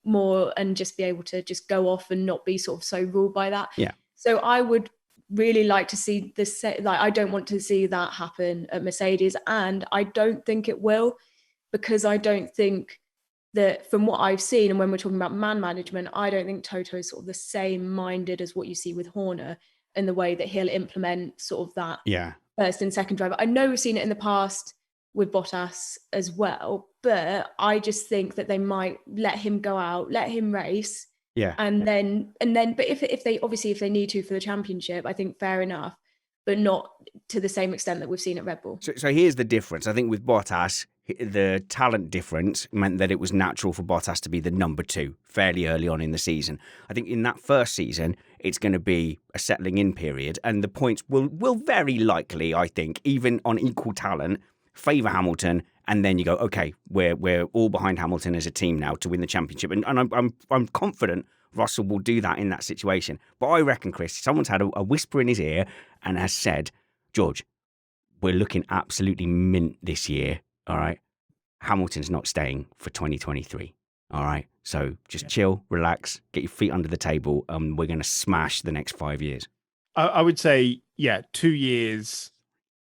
more and just be able to just go off and not be sort of so ruled by that. Yeah. So I would really like to see this. Like, I don't want to see that happen at Mercedes, and I don't think it will, because I don't think that from what I've seen, and when we're talking about man management, I don't think Toto is sort of the same minded as what you see with Horner in the way that he'll implement sort of that first and second driver. I know we've seen it in the past with Bottas as well, but I just think that they might let him go out, let him race. Yeah. And then, but if they need to for the championship, I think fair enough, but not to the same extent that we've seen at Red Bull. So here's the difference. I think with Bottas, the talent difference meant that it was natural for Bottas to be the number 2 fairly early on in the season. I think in that first season, it's going to be a settling in period, and the points will very likely, I think, even on equal talent, favour Hamilton. And then you go, okay, we're all behind Hamilton as a team now to win the championship, and I'm confident Russell will do that in that situation. But I reckon, Chris, someone's had a whisper in his ear and has said, George, we're looking absolutely mint this year. All right. Hamilton's not staying for 2023. All right. So just chill, relax, get your feet under the table, and we're going to smash the next 5 years. I would say, 2 years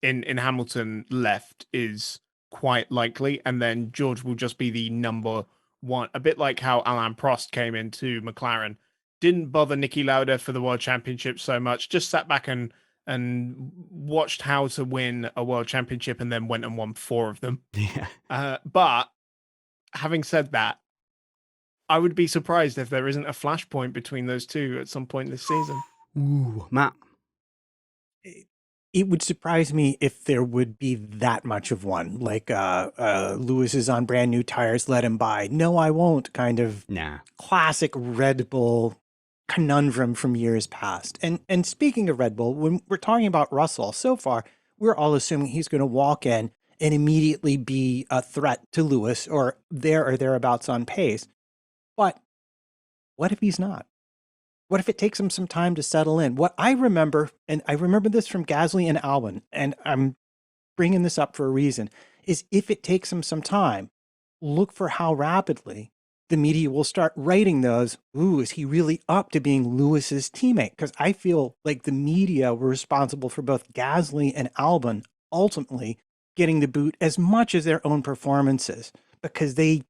in Hamilton left is quite likely. And then George will just be the number 1, a bit like how Alain Prost came into McLaren. Didn't bother Niki Lauda for the World Championship so much, just sat back and watched how to win a world championship, and then went and won 4 of them. Yeah. But having said that, I would be surprised if there isn't a flashpoint between those two at some point this season. Ooh, Matt. It would surprise me if there would be that much of one, like Lewis is on brand new tires, let him by. No, I won't kind of classic Red Bull conundrum from years past. And speaking of Red Bull, when we're talking about Russell, so far, we're all assuming he's going to walk in and immediately be a threat to Lewis or there or thereabouts on pace. But what if he's not? What if it takes him some time to settle in? What I remember, and I remember this from Gasly and Albon, and I'm bringing this up for a reason, is if it takes him some time, look for how rapidly the media will start writing those, ooh, is he really up to being Lewis's teammate? Because I feel like the media were responsible for both Gasly and Albon ultimately getting the boot as much as their own performances, because they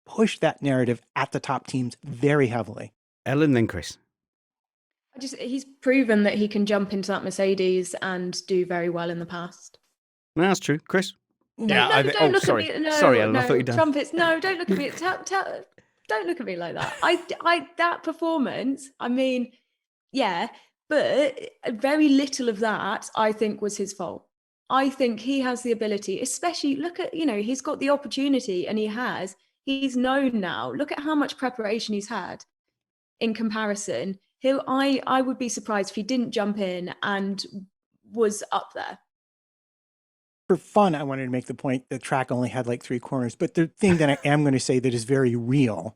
push that narrative at the top teams very heavily. Ellen, then Chris. He's proven that he can jump into that Mercedes and do very well in the past. No, that's true. Chris? Don't look sorry. at me. No, sorry, Ellen, I thought you'd done. Trumpets, no, don't look at me. Don't look at me like that. That performance, I mean, yeah, but very little of that, I think, was his fault. I think he has the ability, especially look at, he's got the opportunity, and he's known now. Look at how much preparation he's had in comparison. I would be surprised if he didn't jump in and was up there. For fun, I wanted to make the point the track only had like 3 corners, but the thing that I am going to say that is very real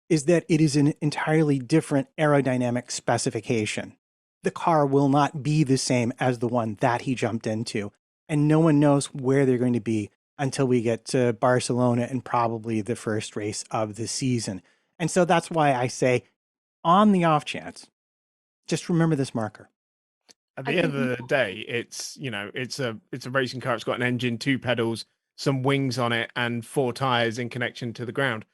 is that it is an entirely different aerodynamic specification. The car will not be the same as the one that he jumped into, and no one knows where they're going to be until we get to Barcelona and probably the first race of the season. And so that's why I say, on the off chance, just remember this marker. At the end of the day, it's a racing car. It's got an engine, 2 pedals, some wings on it, and 4 tires in connection to the ground.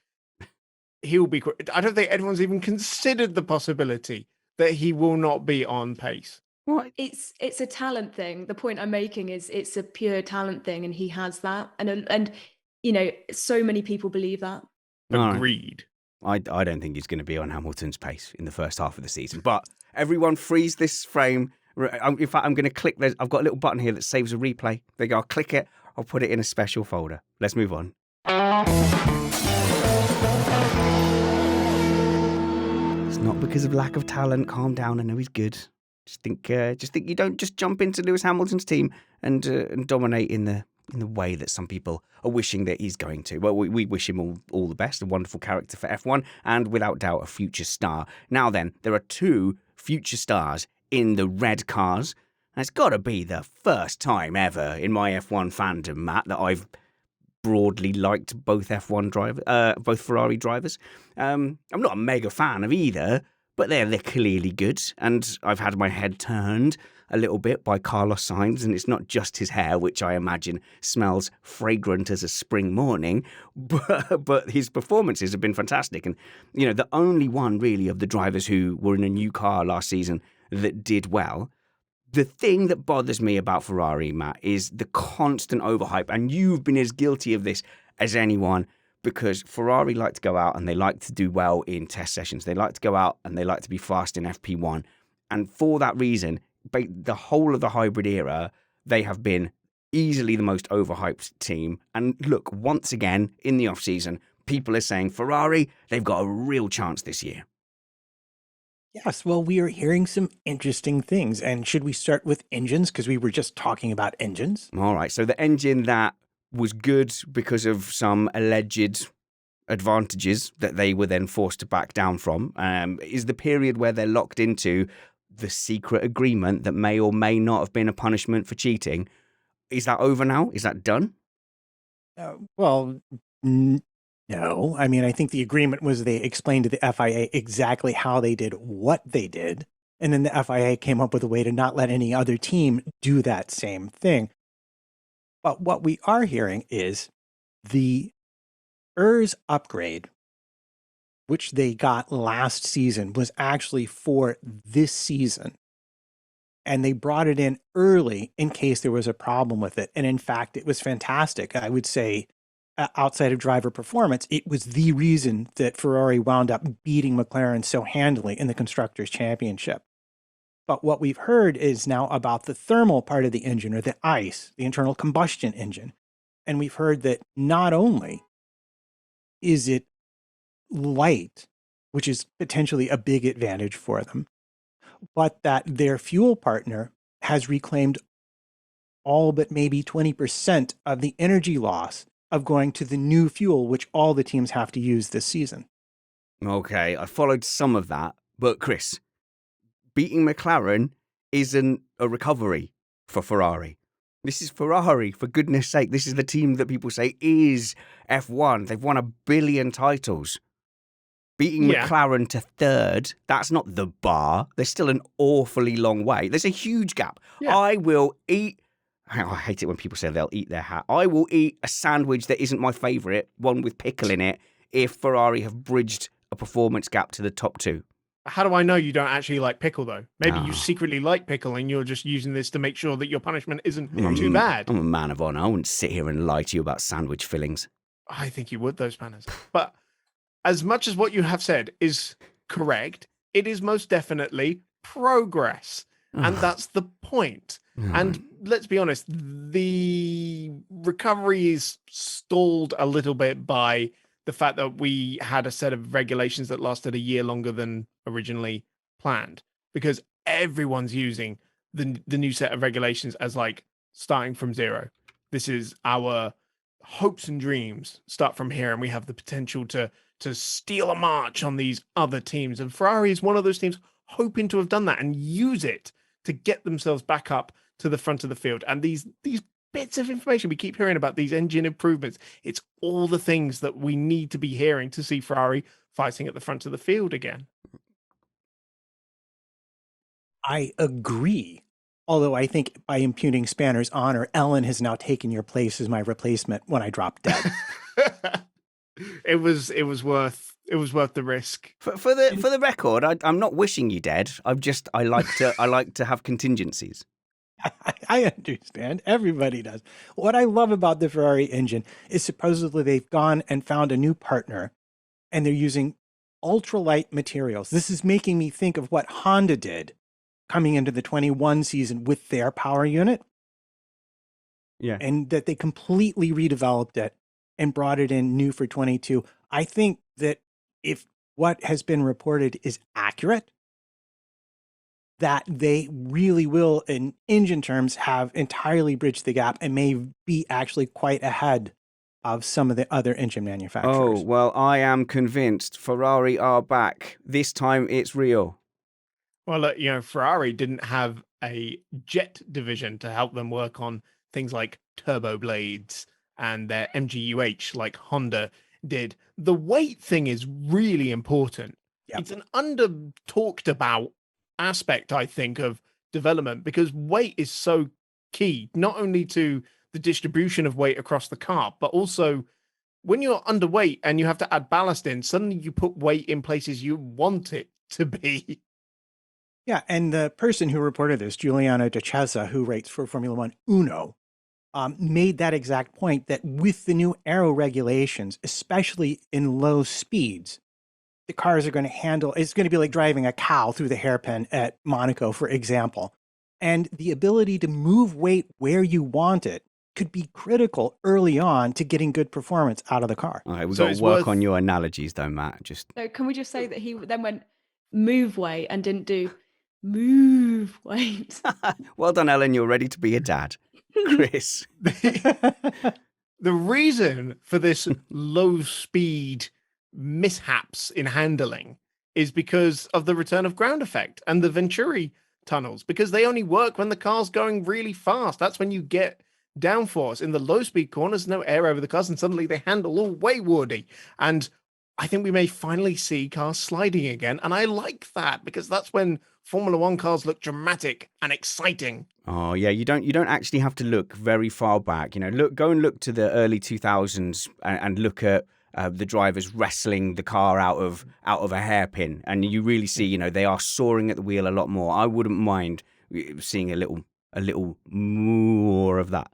He'll be. I don't think anyone's even considered the possibility that he will not be on pace. What? It's a talent thing. The point I'm making is it's a pure talent thing, and he has that. And so many people believe that. Agreed. I don't think he's going to be on Hamilton's pace in the first half of the season. But everyone freeze this frame In fact, I'm going to click. I've got a little button here that saves a replay. There you go. I'll click it. I'll put it in a special folder. Let's move on. It's not because of lack of talent. Calm down. I know he's good. Just think you don't just jump into Lewis Hamilton's team and dominate in the way that some people are wishing that he's going to. Well, we wish him all the best. A wonderful character for F1 and without doubt a future star. Now then, there are 2 future stars in the red cars. And it's got to be the first time ever in my F1 fandom, Matt, that I've broadly liked both both Ferrari drivers. I'm not a mega fan of either, but they're clearly good. And I've had my head turned a little bit by Carlos Sainz, and it's not just his hair, which I imagine smells fragrant as a spring morning, but his performances have been fantastic. And, you know, the only one really of the drivers who were in a new car last season that did well. The thing that bothers me about Ferrari, Matt, is the constant overhype. And you've been as guilty of this as anyone, because Ferrari like to go out and they like to do well in test sessions. They like to go out and they like to be fast in FP1. And for that reason, the whole of the hybrid era, they have been easily the most overhyped team. And look, once again, in the off-season, people are saying Ferrari, they've got a real chance this year. Yes, well, we are hearing some interesting things. And should we start with engines? Because we were just talking about engines. All right, so the engine that was good because of some alleged advantages that they were then forced to back down from is the period where they're locked into the secret agreement that may or may not have been a punishment for cheating. Is that over now? Is that done? No. I mean, I think the agreement was they explained to the FIA exactly how they did what they did. And then the FIA came up with a way to not let any other team do that same thing. But what we are hearing is the ERS upgrade, which they got last season, was actually for this season. And they brought it in early in case there was a problem with it. And in fact, it was fantastic. I would say, outside of driver performance, it was the reason that Ferrari wound up beating McLaren so handily in the Constructors' Championship. But what we've heard is now about the thermal part of the engine, or the ICE, the internal combustion engine. And we've heard that not only is it light, which is potentially a big advantage for them, but that their fuel partner has reclaimed all but maybe 20% of the energy loss of going to the new fuel, which all the teams have to use this season. Okay, I followed some of that, but Chris, beating McLaren isn't a recovery for Ferrari. This is Ferrari, for goodness sake. This is the team that people say is F1. They've won 1 billion titles. Beating McLaren to third, that's not the bar. There's still an awfully long way. There's a huge gap. Yeah. I will eat... I hate it when people say they'll eat their hat. I will eat a sandwich that isn't my favourite, one with pickle in it, if Ferrari have bridged a performance gap to the top 2. How do I know you don't actually like pickle, though? Maybe you secretly like pickle and you're just using this to make sure that your punishment isn't too bad. I'm a man of honour. I wouldn't sit here and lie to you about sandwich fillings. I think you would, though, Spanners. But as much as what you have said is correct, it is most definitely progress. And that's the point. And let's be honest, the recovery is stalled a little bit by the fact that we had a set of regulations that lasted a year longer than originally planned, because everyone's using the new set of regulations as like starting from zero. This is our hopes and dreams start from here, and we have the potential to steal a march on these other teams. And Ferrari is one of those teams hoping to have done that and use it to get themselves back up to the front of the field. And these bits of information we keep hearing about, these engine improvements, it's all the things that we need to be hearing to see Ferrari fighting at the front of the field again. I agree. Although I think by impugning Spanner's honor, Ellen has now taken your place as my replacement when I drop dead. It was worth the risk. For the record, I'm not wishing you dead. I like to have contingencies. I understand. Everybody does. What I love about the Ferrari engine is supposedly they've gone and found a new partner, and they're using ultralight materials. This is making me think of what Honda did coming into the 21 season with their power unit. Yeah. And that they completely redeveloped it and brought it in new for 22. I think that if what has been reported is accurate, that they really will, in engine terms, have entirely bridged the gap and may be actually quite ahead of some of the other engine manufacturers. Oh, well, I am convinced Ferrari are back. This time it's real. Well, Ferrari didn't have a jet division to help them work on things like turbo blades and their MGUH like Honda did. The weight thing is really important. Yep. It's an under-talked about aspect, I think, of development, because weight is so key, not only to the distribution of weight across the car, but also when you're underweight and you have to add ballast in, suddenly you put weight in places you want it to be. Yeah, and the person who reported this, Giuliano De Cesa, who rates for Formula One Uno, made that exact point, that with the new aero regulations, especially in low speeds, the cars are going to handle, it's going to be like driving a cow through the hairpin at Monaco, for example. And the ability to move weight where you want it could be critical early on to getting good performance out of the car. All right, we've got to work on your analogies though, Matt. So can we just say that he then went move weight and didn't do move weight? Well done, Ellen. You're ready to be a dad. Chris. The reason for this low speed mishaps in handling is because of the return of ground effect and the Venturi tunnels, because they only work when the car's going really fast. That's when you get downforce. In the low speed corners, no air over the cars, and suddenly they handle all waywardy. And I think we may finally see cars sliding again. And I like that, because that's when Formula One cars look dramatic and exciting. Oh yeah, you don't actually have to look very far back. Go and look to the early 2000s and look at the drivers wrestling the car out of a hairpin, and you really see, they are soaring at the wheel a lot more. I wouldn't mind seeing a little more of that.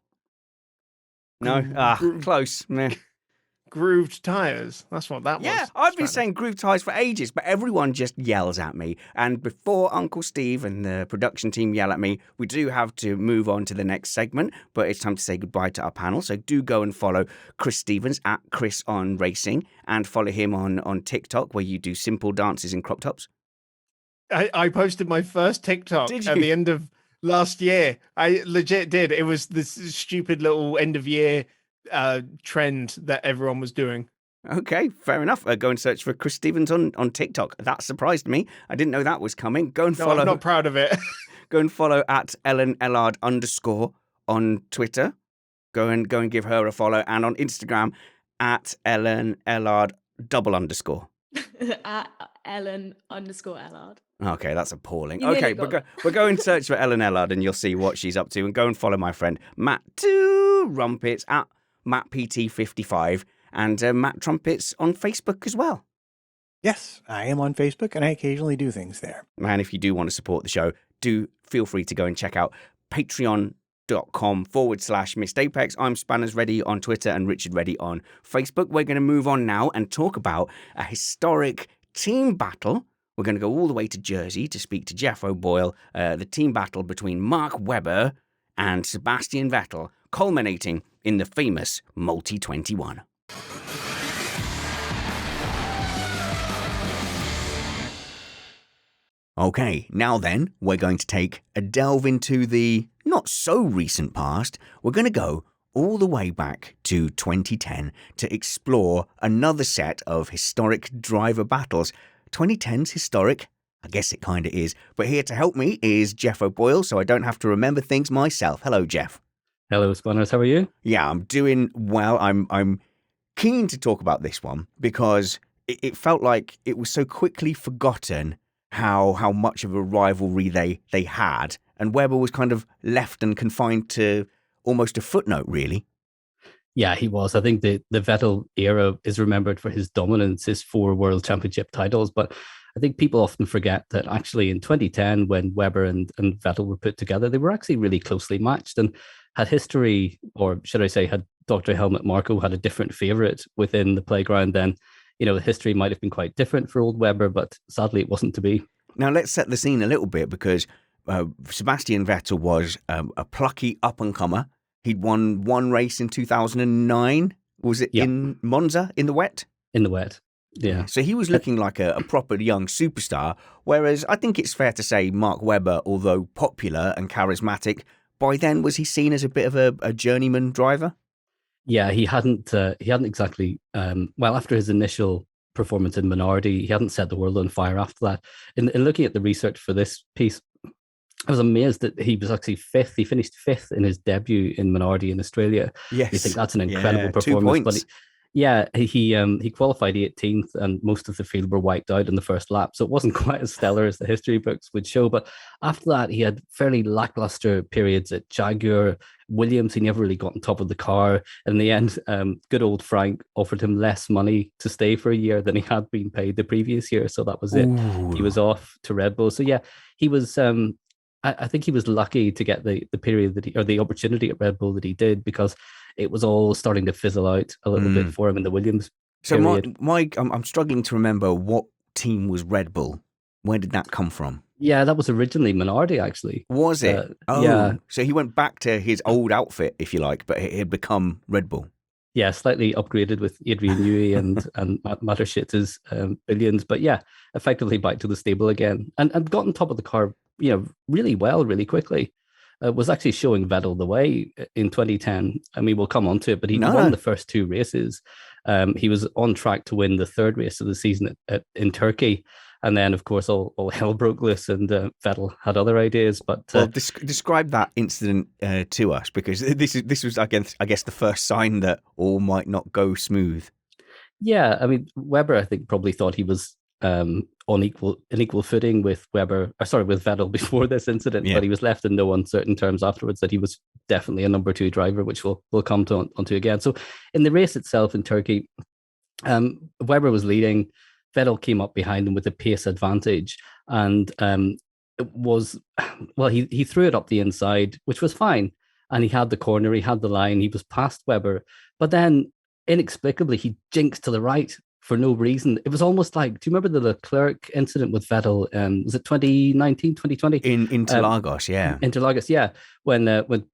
No, close. Meh. Grooved tires. That's what that was. Yeah, I've been saying grooved tires for ages, but everyone just yells at me. And before Uncle Steve and the production team yell at me, we do have to move on to the next segment. But it's time to say goodbye to our panel. So do go and follow Chris Stevens at Chris on Racing, and follow him on TikTok, where you do simple dances in crop tops. I posted my first TikTok at the end of last year. I legit did. It was this stupid little end of year trend that everyone was doing. Okay, fair enough. Go and search for Chris Stevens on TikTok. That surprised me. I didn't know that was coming. Go and follow. I'm not proud of it. Go and follow at Ellard _ on Twitter. Go and give her a follow, and on Instagram at Ellard _ At Ellen_Ellard. Okay, that's appalling. Okay, but go and search for Ellen Ellard and you'll see what she's up to. And go and follow my friend Matt Trumpets at MattPT55, and Matt Trumpets on Facebook as well. Yes, I am on Facebook, and I occasionally do things there. Man, if you do want to support the show, do feel free to go and check out patreon.com/MissedApex. I'm Spanners Ready on Twitter and Richard Reddy on Facebook. We're going to move on now and talk about a historic team battle. We're going to go all the way to Jersey to speak to Geoff O Boyle, the team battle between Mark Webber and Sebastian Vettel, culminating in the famous Multi-21. Okay, now then, we're going to take a delve into the not-so-recent past. We're going to go all the way back to 2010 to explore another set of historic driver battles. 2010's historic? I guess it kind of is. But here to help me is Geoff O Boyle, so I don't have to remember things myself. Hello, Geoff. Hello, Spanners. How are you? Yeah, I'm doing well. I'm keen to talk about this one because it felt like it was so quickly forgotten how much of a rivalry they had, and Webber was kind of left and confined to almost a footnote, really. Yeah, he was. I think the Vettel era is remembered for his dominance, his 4 world championship titles, but I think people often forget that actually in 2010, when Webber and Vettel were put together, they were actually really closely matched, and had history, or should I say, had Dr. Helmut Marko had a different favourite within the playground, then, the history might have been quite different for old Webber, but sadly it wasn't to be. Now let's set the scene a little bit, because Sebastian Vettel was a plucky up-and-comer. He'd won one race in 2009. Was it in Monza, in the wet? In the wet, yeah. So he was looking like a proper young superstar, whereas I think it's fair to say Mark Webber, although popular and charismatic, by then was he seen as a bit of a journeyman driver? Yeah, he hadn't exactly, after his initial performance in Minardi, he hadn't set the world on fire after that. In looking at the research for this piece, I was amazed that he was actually fifth. He finished fifth in his debut in Minardi in Australia. Yes. You think that's an incredible performance. 2 points. But he qualified 18th, and most of the field were wiped out in the first lap. So it wasn't quite as stellar as the history books would show. But after that, he had fairly lackluster periods at Jaguar, Williams. He never really got on top of the car. And in the end, good old Frank offered him less money to stay for a year than he had been paid the previous year. So that was it. Ooh. He was off to Red Bull. So yeah, he was. I think he was lucky to get the period or the opportunity at Red Bull that he did, because it was all starting to fizzle out a little bit for him in the Williams period. So I'm struggling to remember what team was Red Bull. Where did that come from? Yeah, that was originally Minardi, actually. Was it? Yeah. So he went back to his old outfit, if you like, but it had become Red Bull. Yeah, slightly upgraded with Adrian Newey and Mateschitz' billions, but yeah, effectively back to the stable again, and got on top of the car, really well, really quickly. Was actually showing Vettel the way in 2010. I mean, we'll come on to it, but he won the first two races. He was on track to win the third race of the season in Turkey. And then, of course, all hell broke loose, and Vettel had other ideas. But describe that incident to us, because this was, I guess, the first sign that all might not go smooth. Yeah, I mean, Webber, I think, probably thought he was on equal footing with Vettel before this incident, but he was left in no uncertain terms afterwards that he was definitely a number two driver, which we'll come onto again. So in the race itself in Turkey, Webber was leading. Vettel came up behind him with a pace advantage, and he threw it up the inside, which was fine, and he had the corner, he had the line, he was past Webber, but then inexplicably he jinxed to the right for no reason. It was almost like, do you remember the Leclerc incident with Vettel? Was it 2019, 2020? In Interlagos, yeah. Interlagos, yeah. When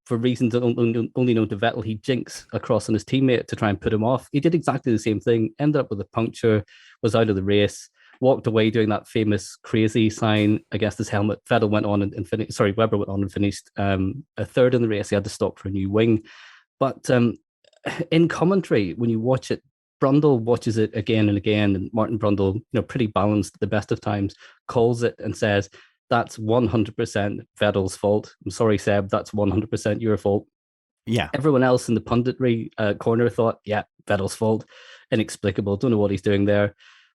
for reasons only known to Vettel, he jinxed across on his teammate to try and put him off. He did exactly the same thing, ended up with a puncture, was out of the race, walked away doing that famous crazy sign against his helmet. Vettel went on and finished, Webber went on and finished a third in the race. He had to stop for a new wing. But in commentary, when you watch it, Brundle watches it again and again, and Martin Brundle, pretty balanced at the best of times, calls it and says, that's 100% Vettel's fault. I'm sorry, Seb, that's 100% your fault. Yeah. Everyone else in the punditry corner thought, yeah, Vettel's fault. Inexplicable. Don't know what he's doing there.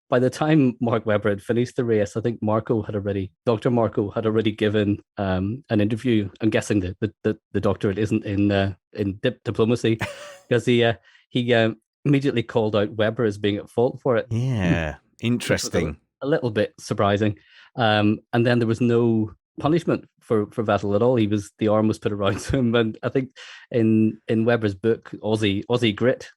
By the time Mark Webber had finished the race, I think Dr. Marco had already given an interview. I'm guessing that the doctorate isn't in diplomacy, because he immediately called out Webber as being at fault for it. Yeah, interesting. A little bit surprising. And then there was no punishment for Vettel at all. The arm was put around him, and I think in Webber's book, Aussie Grit,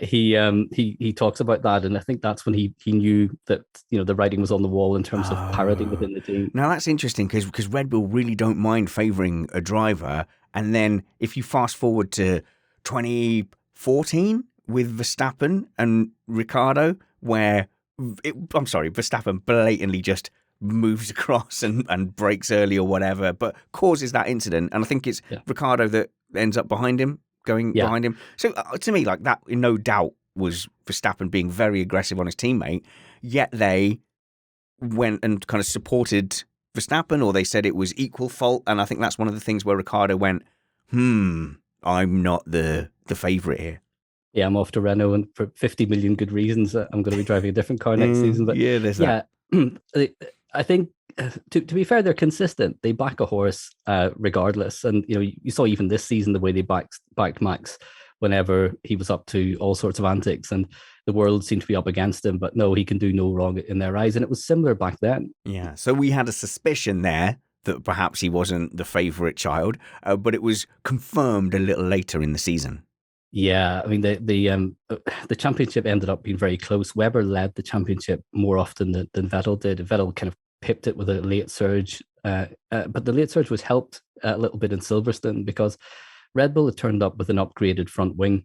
he talks about that, and I think that's when he knew that the writing was on the wall in terms of parity within the team. Now that's interesting, because Red Bull really don't mind favouring a driver, and then if you fast forward to 2014 with Verstappen and Ricciardo, where Verstappen blatantly just moves across and breaks early or whatever, but causes that incident. And I think it's Ricciardo that ends up behind him, behind him. So to me, like, that, no doubt, was Verstappen being very aggressive on his teammate, yet they went and kind of supported Verstappen, or they said it was equal fault. And I think that's one of the things where Ricciardo went, I'm not the favourite here. Yeah, I'm off to Renault, and for 50 million good reasons, I'm going to be driving a different car next season. But yeah, there's that. I think, to be fair, they're consistent. They back a horse regardless. And, you saw even this season the way they backed Max whenever he was up to all sorts of antics, and the world seemed to be up against him. But no, he can do no wrong in their eyes. And it was similar back then. Yeah. So we had a suspicion there that perhaps he wasn't the favourite child, but it was confirmed a little later in the season. Yeah, I mean, the championship ended up being very close. Webber led the championship more often than Vettel did. Vettel kind of pipped it with a late surge. But the late surge was helped a little bit in Silverstone because Red Bull had turned up with an upgraded front wing.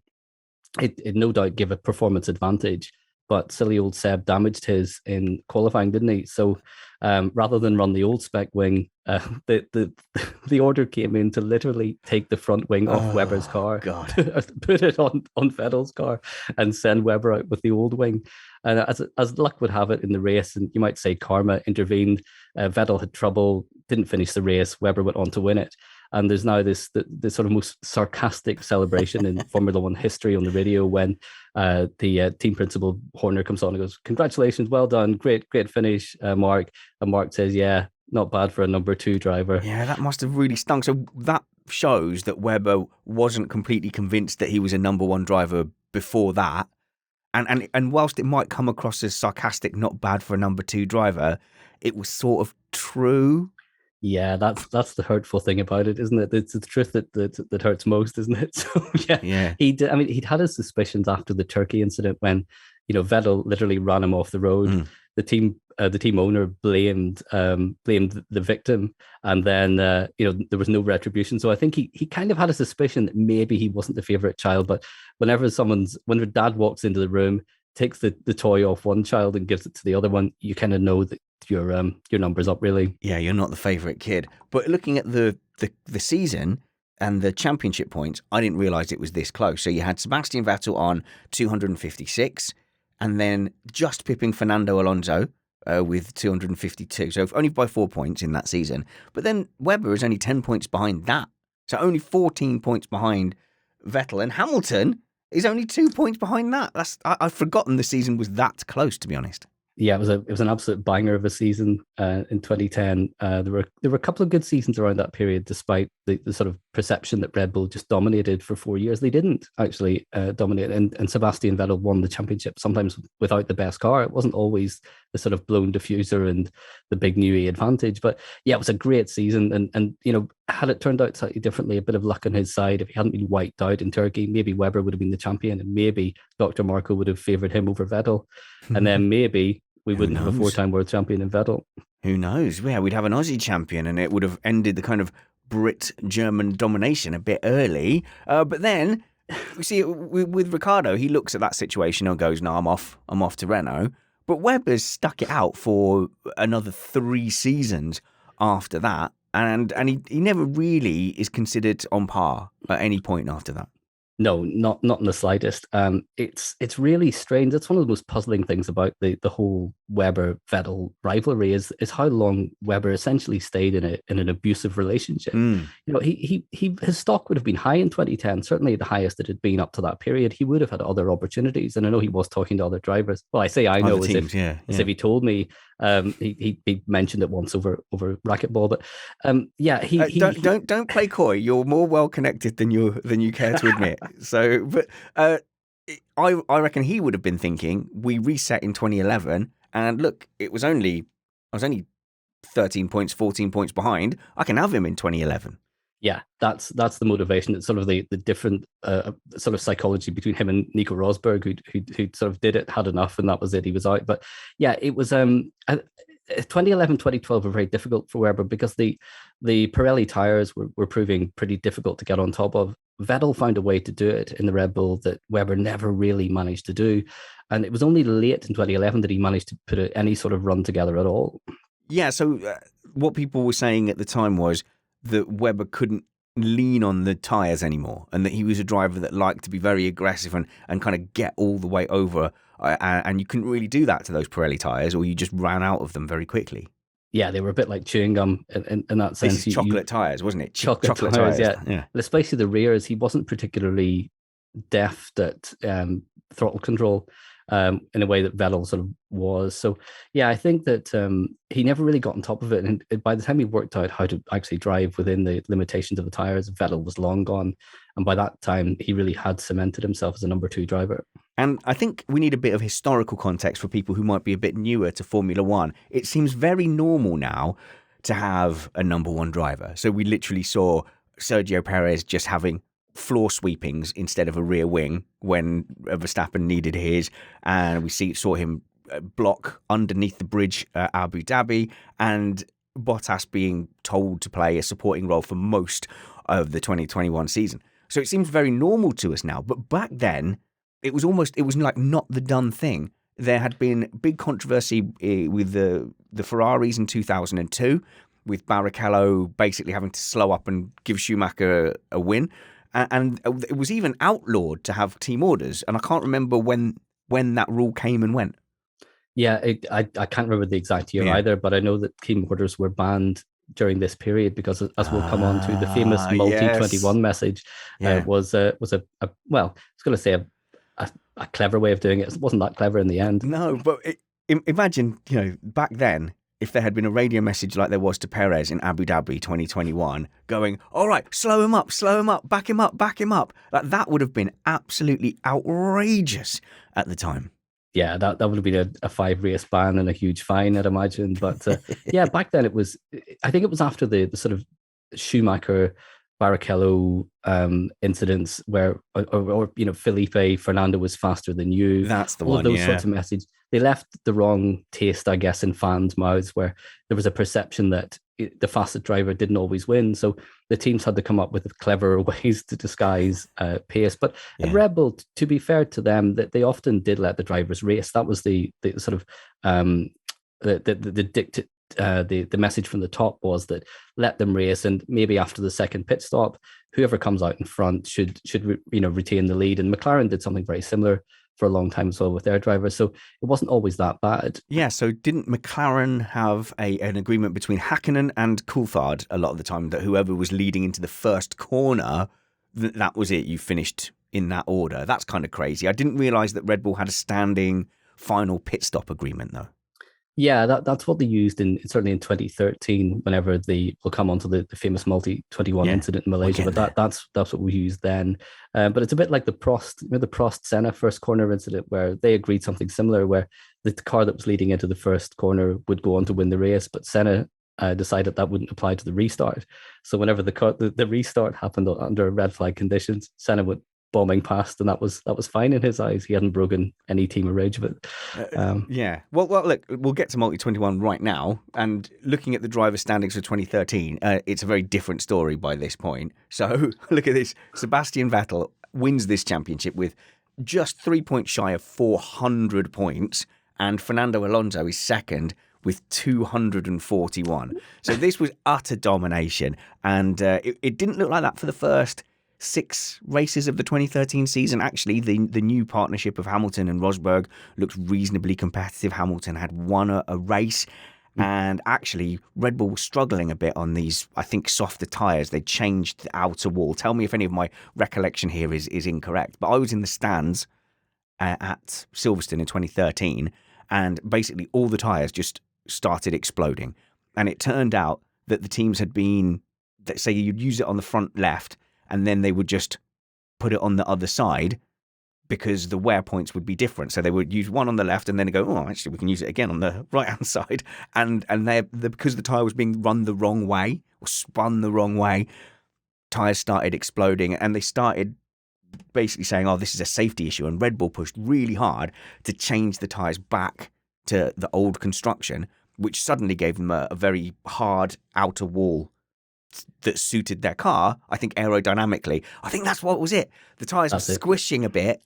It no doubt gave a performance advantage, but silly old Seb damaged his in qualifying, didn't he? So rather than run the old spec wing, the order came in to literally take the front wing off Webber's car, God. put it on Vettel's car, and send Webber out with the old wing. And as luck would have it in the race, and you might say karma intervened, Vettel had trouble, didn't finish the race. Webber went on to win it. And there's now this sort of most sarcastic celebration in Formula One history on the radio when the team principal Horner comes on and goes, "Congratulations, well done, great finish, Mark." And Mark says, "Yeah, not bad for a number 2 driver." Yeah, that must have really stung. So that shows that Webber wasn't completely convinced that he was a number 1 driver before that. And whilst it might come across as sarcastic, not bad for a number 2 driver, it was sort of true. Yeah, that's the hurtful thing about it, isn't it? It's the truth that hurts most, isn't it? So yeah. He did. I mean, he'd had his suspicions after the Turkey incident when, Vettel literally ran him off the road. The team owner blamed the victim, and then there was no retribution. So I think he kind of had a suspicion that maybe he wasn't the favorite child. But whenever dad walks into the room, takes the toy off one child and gives it to the other one, you kind of know that your number's up, really. Yeah, you're not the favourite kid. But looking at the season and the championship points, I didn't realise it was this close. So you had Sebastian Vettel on 256, and then just pipping Fernando Alonso with 252. So only by 4 points in that season. But then Webber is only 10 points behind that. So only 14 points behind Vettel. And Hamilton is only 2 points behind that. I've forgotten the season was that close, to be honest. Yeah, it was an absolute banger of a season in 2010. There were a couple of good seasons around that period, despite the sort of perception that Red Bull just dominated for 4 years. They didn't actually dominate, and Sebastian Vettel won the championship sometimes without the best car. It wasn't always the sort of blown diffuser and the big new advantage. But yeah, it was a great season, and had it turned out slightly differently, a bit of luck on his side, if he hadn't been wiped out in Turkey, maybe Webber would have been the champion, and maybe Dr. Marco would have favoured him over Vettel, and then maybe we wouldn't have a 4-time world champion in Vettel. Who knows? Yeah, we'd have an Aussie champion, and it would have ended the kind of Brit-German domination a bit early. But then, we see with Ricciardo, he looks at that situation and goes, "No, I'm off to Renault." But Webber's stuck it out for another 3 seasons after that, and he never really is considered on par at any point after that. No, not in the slightest. It's really strange. That's one of the most puzzling things about the whole Webber-Vettel rivalry is how long Webber essentially stayed in an abusive relationship. His stock would have been high in 2010, certainly the highest it had been up to that period. He would have had other opportunities, and I know he was talking to other drivers. Well, I say I know as if he told me. He mentioned it once over racquetball, but don't play coy. You're more well connected than you care to admit. So, but I reckon he would have been thinking, we reset in 2011, and look, I was only 13 points, 14 points behind. I can have him in 2011. Yeah, that's the motivation. It's sort of the different sort of psychology between him and Nico Rosberg, who sort of did it, had enough, and that was it. He was out. But yeah, it was 2011, 2012 were very difficult for Webber because the Pirelli tires were proving pretty difficult to get on top of. Vettel found a way to do it in the Red Bull that Webber never really managed to do, and it was only late in 2011 that he managed to put any sort of run together at all. Yeah. So what people were saying at the time was that Webber couldn't lean on the tyres anymore, and that he was a driver that liked to be very aggressive and kind of get all the way over, and you couldn't really do that to those Pirelli tyres, or you just ran out of them very quickly. Yeah, they were a bit like chewing gum in that sense. This is chocolate tyres, wasn't it? Chocolate tyres, yeah. But especially the rears, he wasn't particularly deft at throttle control in a way that Vettel sort of was. So, yeah, I think that he never really got on top of it. And by the time he worked out how to actually drive within the limitations of the tyres, Vettel was long gone. And by that time, he really had cemented himself as a number 2 driver. And I think we need a bit of historical context for people who might be a bit newer to Formula One. It seems very normal now to have a number 1 driver. So we literally saw Sergio Perez just having floor sweepings instead of a rear wing when Verstappen needed his, and we saw him block underneath the bridge at Abu Dhabi, and Bottas being told to play a supporting role for most of the 2021 season. So it seems very normal to us now. But back then, it was like not the done thing. There had been big controversy with the Ferraris in 2002, with Barrichello basically having to slow up and give Schumacher a win. And it was even outlawed to have team orders. And I can't remember when that rule came and went. Yeah, I can't remember the exact year either, but I know that team orders were banned during this period because, as we'll come on to, the famous multi-21 message was a well, I was going to say a clever way of doing it. It wasn't that clever in the end. No, but imagine, back then, if there had been a radio message like there was to Perez in Abu Dhabi 2021 going, all right, slow him up, back him up. Like, that would have been absolutely outrageous at the time. Yeah, that would have been a 5-race ban and a huge fine, I'd imagine. But yeah, back then I think it was after the sort of Schumacher, Barrichello incidents where, or Felipe, Fernando was faster than you. That's the all one, those sorts of messages. They left the wrong taste, I guess, in fans' mouths, where there was a perception that the fastest driver didn't always win. So the teams had to come up with clever ways to disguise pace. But at Red Bull, to be fair to them, that they often did let the drivers race. That was the sort of the message from the top was that let them race, and maybe after the second pit stop, whoever comes out in front should retain the lead. And McLaren did something very similar for a long time as well with their drivers, so it wasn't always that bad. Yeah, so didn't McLaren have an agreement between Häkkinen and Coulthard a lot of the time that whoever was leading into the first corner, that was it, you finished in that order? That's kind of crazy. I didn't realise that Red Bull had a standing final pit stop agreement though. Yeah, that's what they used certainly in 2013. Whenever we'll come on to the famous multi-21 incident in Malaysia, but that's what we used then. But it's a bit like the Prost Senna first corner incident, where they agreed something similar, where the car that was leading into the first corner would go on to win the race, but Senna decided that wouldn't apply to the restart. So whenever the restart happened under red flag conditions, Senna would bombing past, and that was fine in his eyes. He hadn't broken any team arrangement. Yeah. Well, look, we'll get to multi-21 right now, and looking at the driver standings for 2013, it's a very different story by this point. So look at this. Sebastian Vettel wins this championship with just 3 points shy of 400 points, and Fernando Alonso is second with 241. So this was utter domination, and it didn't look like that for the first 6 races of the 2013 season. Actually, the new partnership of Hamilton and Rosberg looked reasonably competitive. Hamilton had won a race, and actually Red Bull was struggling a bit on these, I think, softer tyres. They changed the outer wall. Tell me if any of my recollection here is incorrect, but I was in the stands at Silverstone in 2013, and basically all the tyres just started exploding. And it turned out that the teams had been, say you'd use it on the front left, and then they would just put it on the other side because the wear points would be different. So they would use one on the left and then go, oh, actually, we can use it again on the right-hand side. And because the tyre was being run the wrong way or spun the wrong way, tyres started exploding, and they started basically saying, oh, this is a safety issue. And Red Bull pushed really hard to change the tyres back to the old construction, which suddenly gave them a very hard outer wall that suited their car. I think aerodynamically, I think that's what was it. The tyres were squishing a bit,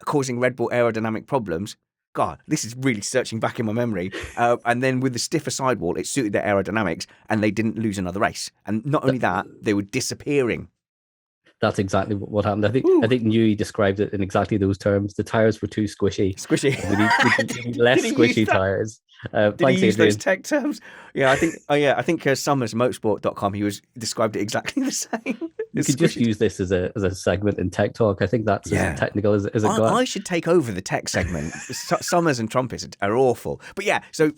causing Red Bull aerodynamic problems. God, this is really searching back in my memory. And then with the stiffer sidewall, it suited their aerodynamics, and they didn't lose another race. And not only that, they were disappearing. That's exactly what happened. I think Newey described it in exactly those terms. The tyres were too squishy. We need less squishy tyres. Did he use those tech terms? Yeah, I think Summers Motorsport.com, he described it exactly the same. You could just use this as a segment in Tech Talk. I think that's as technical as it got. I should take over the tech segment. Summers and Trumpets are awful. But yeah, so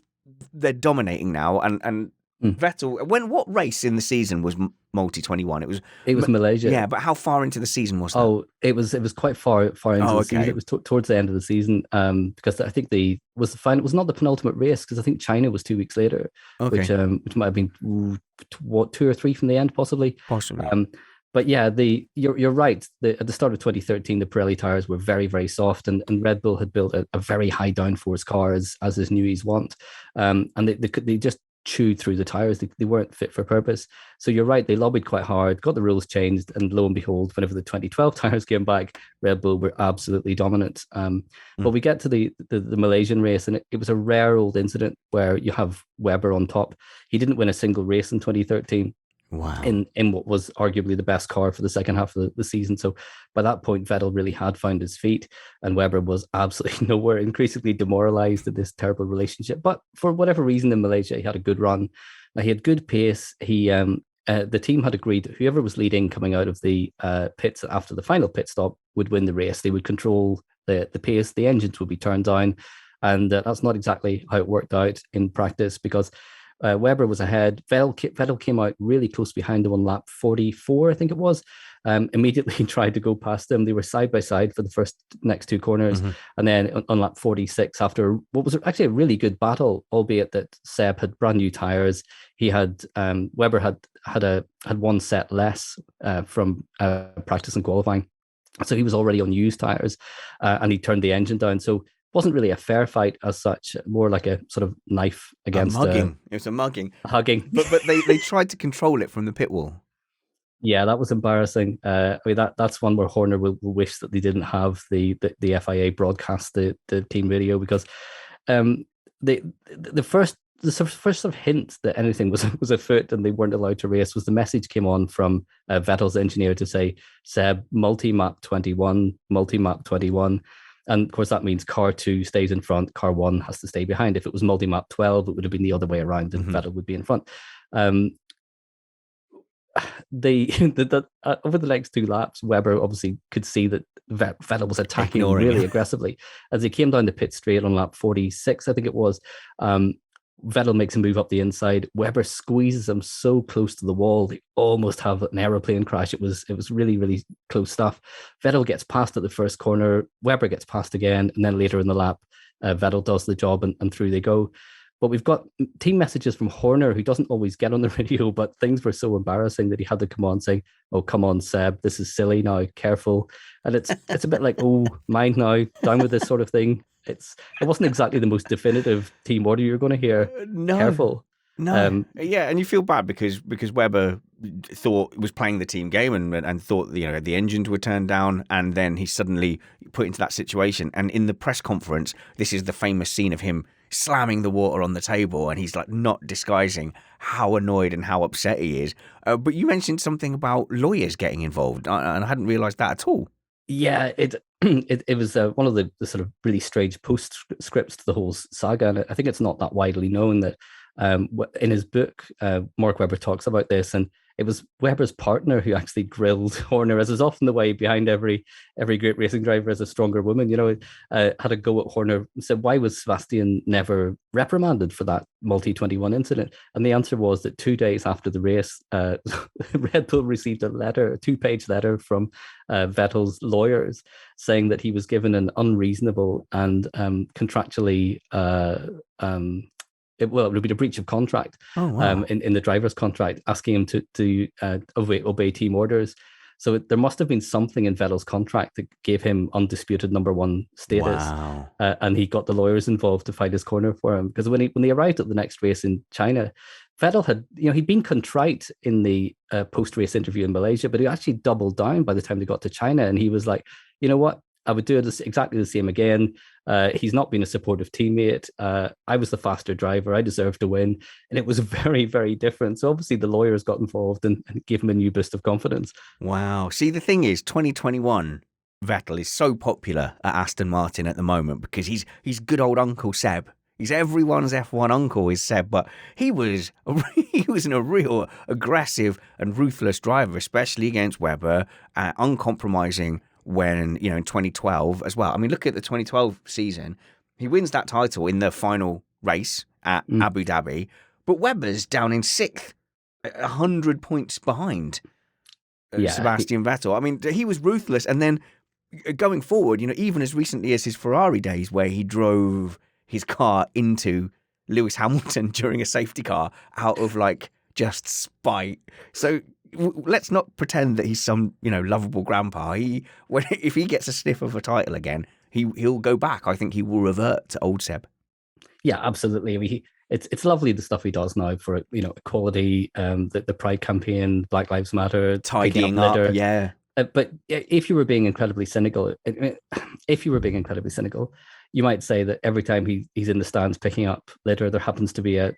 they're dominating now, and Vettel. What race in the season was multi-21? It was Malaysia. Yeah, but how far into the season was that? Oh, it was quite far into the season. It was towards the end of the season, because I think the final was not the penultimate race, because I think China was 2 weeks later, which might have been 2 or 3 from the end, possibly. But yeah, you're right. At the start of 2013, the Pirelli tires were very, very soft, and Red Bull had built a very high downforce car as his newies want, and they just chewed through the tires. They weren't fit for purpose. So you're right. They lobbied quite hard, got the rules changed, and lo and behold, whenever the 2012 tires came back, Red Bull were absolutely dominant. But we get to the Malaysian race, and it was a rare old incident where you have Webber on top. He didn't win a single race in 2013. Wow. In what was arguably the best car for the second half of the season. So by that point, Vettel really had found his feet, and Webber was absolutely nowhere, increasingly demoralized in this terrible relationship. But for whatever reason in Malaysia, he had a good run. He had good pace. The team had agreed that whoever was leading coming out of the pits after the final pit stop would win the race. They would control the pace. The engines would be turned down. And that's not exactly how it worked out in practice, because Webber was ahead. Vettel came out really close behind him on lap 44, I think it was. Immediately tried to go past them. They were side by side for the next two corners. And then on lap 46, after what was actually a really good battle, albeit that Seb had brand new tires, he had Webber had one set less from practice and qualifying. So he was already on used tires, and he turned the engine down. So wasn't really a fair fight as such, more like a sort of knife against a mugging. It was a mugging. Hugging. But they tried to control it from the pit wall. Yeah, that was embarrassing. I mean, that's one where Horner will wish that they didn't have the FIA broadcast the team video, because the first sort of hint that anything was afoot and they weren't allowed to race was the message came on from Vettel's engineer to say, Seb, multi-map 21. And of course, that means car 2 stays in front, car 1 has to stay behind. If it was multi-map 12, it would have been the other way around, and Vettel would be in front. Over the next two laps, Webber obviously could see that Vettel was attacking really aggressively. As he came down the pit straight on lap 46, I think it was, Vettel makes a move up the inside. Webber squeezes him so close to the wall, they almost have an aeroplane crash. It was really, really close stuff. Vettel gets past at the first corner. Webber gets past again. And then later in the lap, Vettel does the job and through they go. But we've got team messages from Horner, who doesn't always get on the radio, but things were so embarrassing that he had to come on saying, oh, come on, Seb, this is silly now, careful. And it's a bit like, oh, mind now, down with this sort of thing. It wasn't exactly the most definitive team order you're going to hear. No. Careful. No. Yeah, and you feel bad because Webber was playing the team game and thought the engines were turned down, and then he's suddenly put into that situation. And in the press conference, this is the famous scene of him slamming the water on the table, and he's like not disguising how annoyed and how upset he is. But you mentioned something about lawyers getting involved, and I hadn't realised that at all. Yeah, it was one of the sort of really strange postscripts to the whole saga, and I think it's not that widely known that in his book, Mark Webber talks about this, and it was Webber's partner who actually grilled Horner, as is often the way behind every great racing driver as a stronger woman. Had a go at Horner, said, why was Sebastian never reprimanded for that multi-21 incident? And the answer was that 2 days after the race, Red Bull received a 2-page letter from Vettel's lawyers saying that he was given an unreasonable and contractually it would be a breach of contract. Oh, wow. In the driver's contract, asking him to obey team orders. So there must have been something in Vettel's contract that gave him undisputed number one status. Wow. And he got the lawyers involved to fight his corner for him. Because when they arrived at the next race in China, Vettel had, he'd been contrite in the post-race interview in Malaysia, but he actually doubled down by the time they got to China. And he was like, you know what? I would do it exactly the same again. He's not been a supportive teammate. I was the faster driver. I deserved to win. And it was very, very different. So obviously the lawyers got involved and gave him a new boost of confidence. Wow. See, the thing is, 2021, Vettel is so popular at Aston Martin at the moment because he's good old Uncle Seb. He's everyone's F1 uncle is Seb, but he was a real aggressive and ruthless driver, especially against Webber, uncompromising when, in 2012 as well. I mean, look at the 2012 season. He wins that title in the final race at Abu Dhabi, but Webber's down in 6th, 100 points behind Sebastian Vettel. I mean, he was ruthless. And then going forward, even as recently as his Ferrari days where he drove his car into Lewis Hamilton during a safety car out of just spite. So let's not pretend that he's some, lovable grandpa. If he gets a sniff of a title again, he'll go back. I think he will revert to old Seb. Yeah, absolutely. I mean, it's lovely the stuff he does now for equality, the Pride campaign, Black Lives Matter, tidying up litter. Yeah. But if you were being incredibly cynical, you might say that every time he's in the stands picking up litter, there happens to be an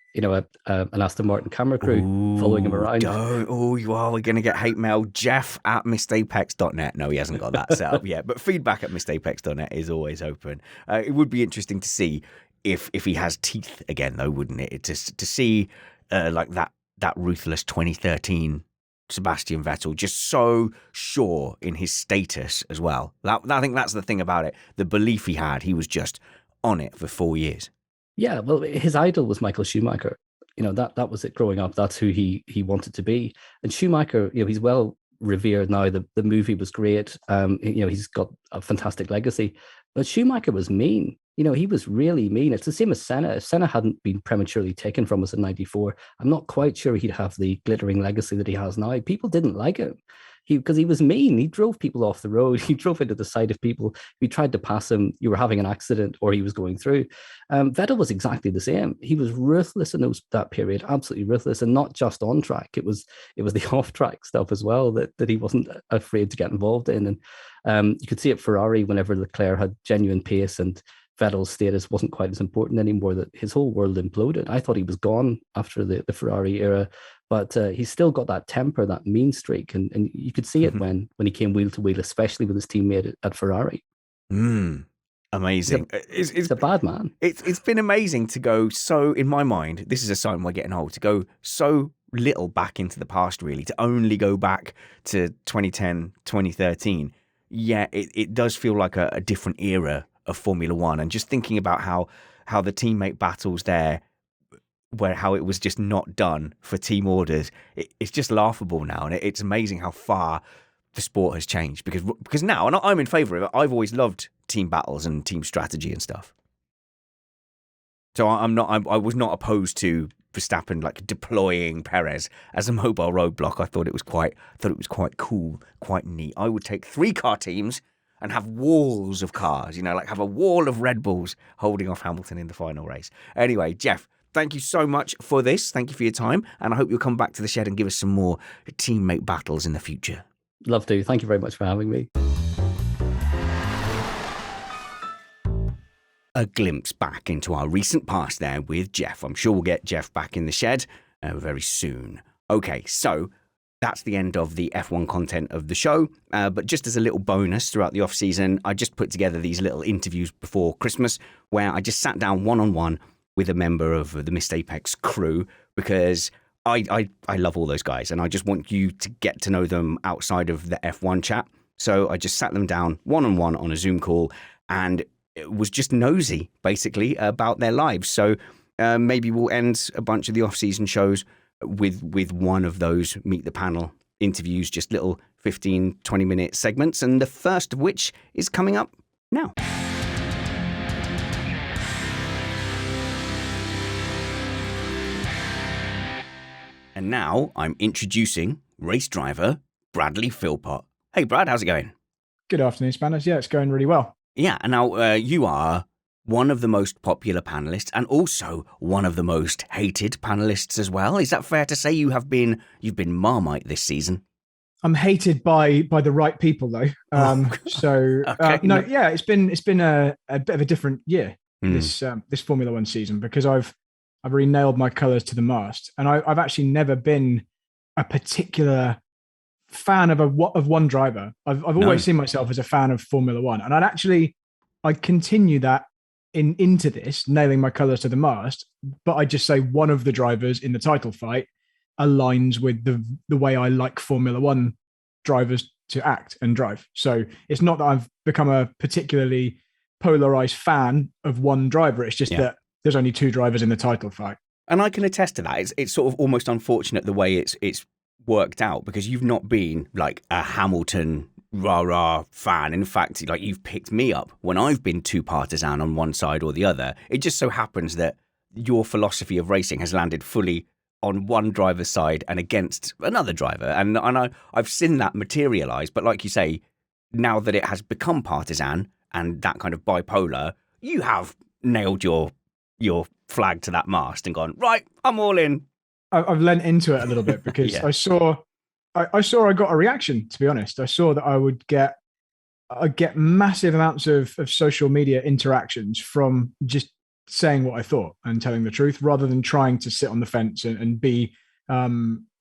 Aston Martin camera crew following him around. We're going to get hate mail. Geoff at missedapex.net. No, he hasn't got that set up yet, but feedback at missedapex.net is always open. It would be interesting to see if he has teeth again, though, wouldn't it? To see like that ruthless 2013 Sebastian Vettel, just so sure in his status as well. I think that's the thing about it. The belief he had, he was just on it for 4 years. Yeah, well, his idol was Michael Schumacher. That was it growing up. That's who he wanted to be. And Schumacher, he's well revered now. The movie was great. He's got a fantastic legacy. But Schumacher was mean. He was really mean. It's the same as Senna. If Senna hadn't been prematurely taken from us in '94, I'm not quite sure he'd have the glittering legacy that he has now. People didn't like him because he was mean. He drove people off the road. He drove into the side of people. If you tried to pass him, you were having an accident or he was going through. Vettel was exactly the same. He was ruthless in that period, absolutely ruthless, and not just on track. It was the off track stuff as well that he wasn't afraid to get involved in. And you could see at Ferrari whenever Leclerc had genuine pace and Vettel's status wasn't quite as important anymore, that his whole world imploded. I thought he was gone after the Ferrari era, but he's still got that temper, that mean streak, and you could see it when he came wheel to wheel, especially with his teammate at Ferrari. Amazing. It's a bad man. It's been amazing to go so, in my mind, this is a sign we're getting old, to go so little back into the past, really, to only go back to 2010, 2013. Yeah, it does feel like a different era of Formula One, and just thinking about how the teammate battles there, how it was just not done for team orders, it's just laughable now, and it's amazing how far the sport has changed because now, and I'm in favour of it. I've always loved team battles and team strategy and stuff, so I was not opposed to Verstappen like deploying Perez as a mobile roadblock. I thought it was quite cool, quite neat. I would take 3-car teams and have walls of cars, like have a wall of Red Bulls holding off Hamilton in the final race. Anyway, Geoff, thank you so much for this. Thank you for your time. And I hope you'll come back to the shed and give us some more teammate battles in the future. Love to. Thank you very much for having me. A glimpse back into our recent past there with Geoff. I'm sure we'll get Geoff back in the shed very soon. Okay, so that's the end of the F1 content of the show. But just as a little bonus throughout the off-season, I just put together these little interviews before Christmas where I just sat down one-on-one with a member of the Missed Apex crew because I love all those guys and I just want you to get to know them outside of the F1 chat. So I just sat them down one-on-one on a Zoom call and it was just nosy, basically, about their lives. So maybe we'll end a bunch of the off-season shows with one of those Meet the Panel interviews, just little 15, 20-minute segments, and the first of which is coming up now. And now I'm introducing race driver Bradley Philpot. Hey, Brad, how's it going? Good afternoon, Spanners. Yeah, it's going really well. Yeah, and now you are one of the most popular panelists and also one of the most hated panelists as well. Is that fair to say? You've been Marmite this season? I'm hated by the right people though. It's been a bit of a different year this Formula One season because I've really nailed my colours to the mast, and I've actually never been a particular fan of one driver. I've always seen myself as a fan of Formula One, and I'd continue that into this, nailing my colours to the mast, but I just say one of the drivers in the title fight aligns with the way I like Formula One drivers to act and drive. So it's not that I've become a particularly polarized fan of one driver. It's just that there's only 2 drivers in the title fight. And I can attest to that. It's sort of almost unfortunate the way it's worked out because you've not been like a Hamilton rah-rah fan. In fact, like you've picked me up when I've been too partisan on one side or the other. It just so happens that your philosophy of racing has landed fully on one driver's side and against another driver. And I've seen that materialize. But like you say, now that it has become partisan and that kind of bipolar, you have nailed your flag to that mast and gone, right, I'm all in. I've lent into it a little bit because I saw I got a reaction, to be honest. I saw that I'd get massive amounts of social media interactions from just saying what I thought and telling the truth rather than trying to sit on the fence and be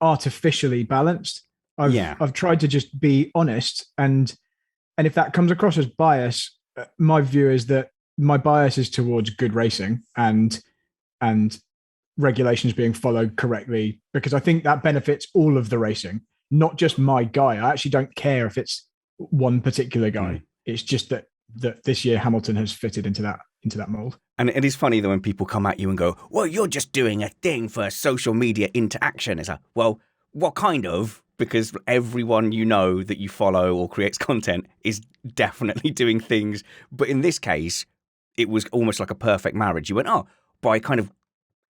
artificially balanced. I've tried to just be honest, and if that comes across as bias, my view is that my bias is towards good racing and regulations being followed correctly, because I think that benefits all of the racing, not just my guy. I actually don't care if it's one particular guy. It's just that this year Hamilton has fitted into that mold. And it is funny that when people come at you and go, well, you're just doing a thing for social media interaction. It's like, well, what kind of? Because everyone you know that you follow or creates content is definitely doing things. But in this case, it was almost like a perfect marriage. You went, by kind of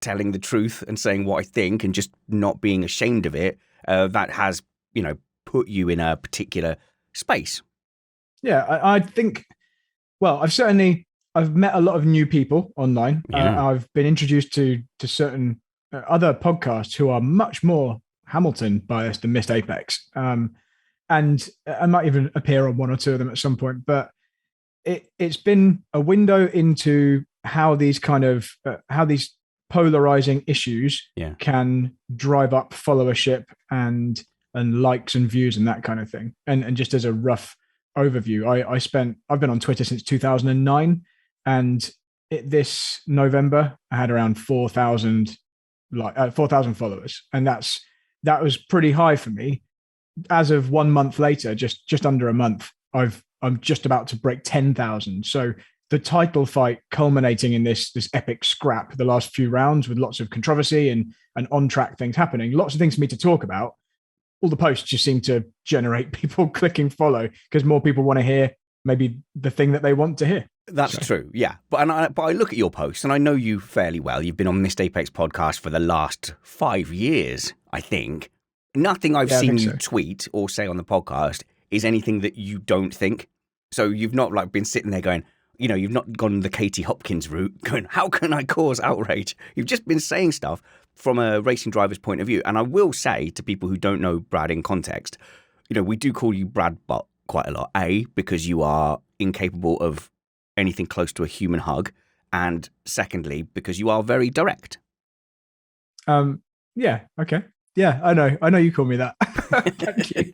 telling the truth and saying what I think and just not being ashamed of it, that has, put you in a particular space. Yeah, I think, well, I've met a lot of new people online. Yeah. I've been introduced to certain other podcasts who are much more Hamilton biased than Missed Apex. And I might even appear on one or two of them at some point, but it's been a window into how these polarizing issues can drive up followership and likes and views and that kind of thing. And just as a rough overview, I've been on Twitter since 2009, and this November I had around 4,000 followers, and that was pretty high for me. As of 1 month later, just under a month, I'm just about to break 10,000. So the title fight culminating in this epic scrap, the last few rounds with lots of controversy and on-track things happening, lots of things for me to talk about. All the posts just seem to generate people clicking follow because more people want to hear maybe the thing that they want to hear. That's true, yeah. But I look at your posts and I know you fairly well. You've been on Missed Apex podcast for the last 5 years, I think. Nothing I've seen you tweet or say on the podcast is anything that you don't think. So you've not been sitting there going, you've not gone the Katie Hopkins route going, how can I cause outrage? You've just been saying stuff from a racing driver's point of view. And I will say to people who don't know Brad in context, we do call you Brad Butt quite a lot. A, because you are incapable of anything close to a human hug. And secondly, because you are very direct. Yeah. Okay. Yeah, I know you call me that. Thank you.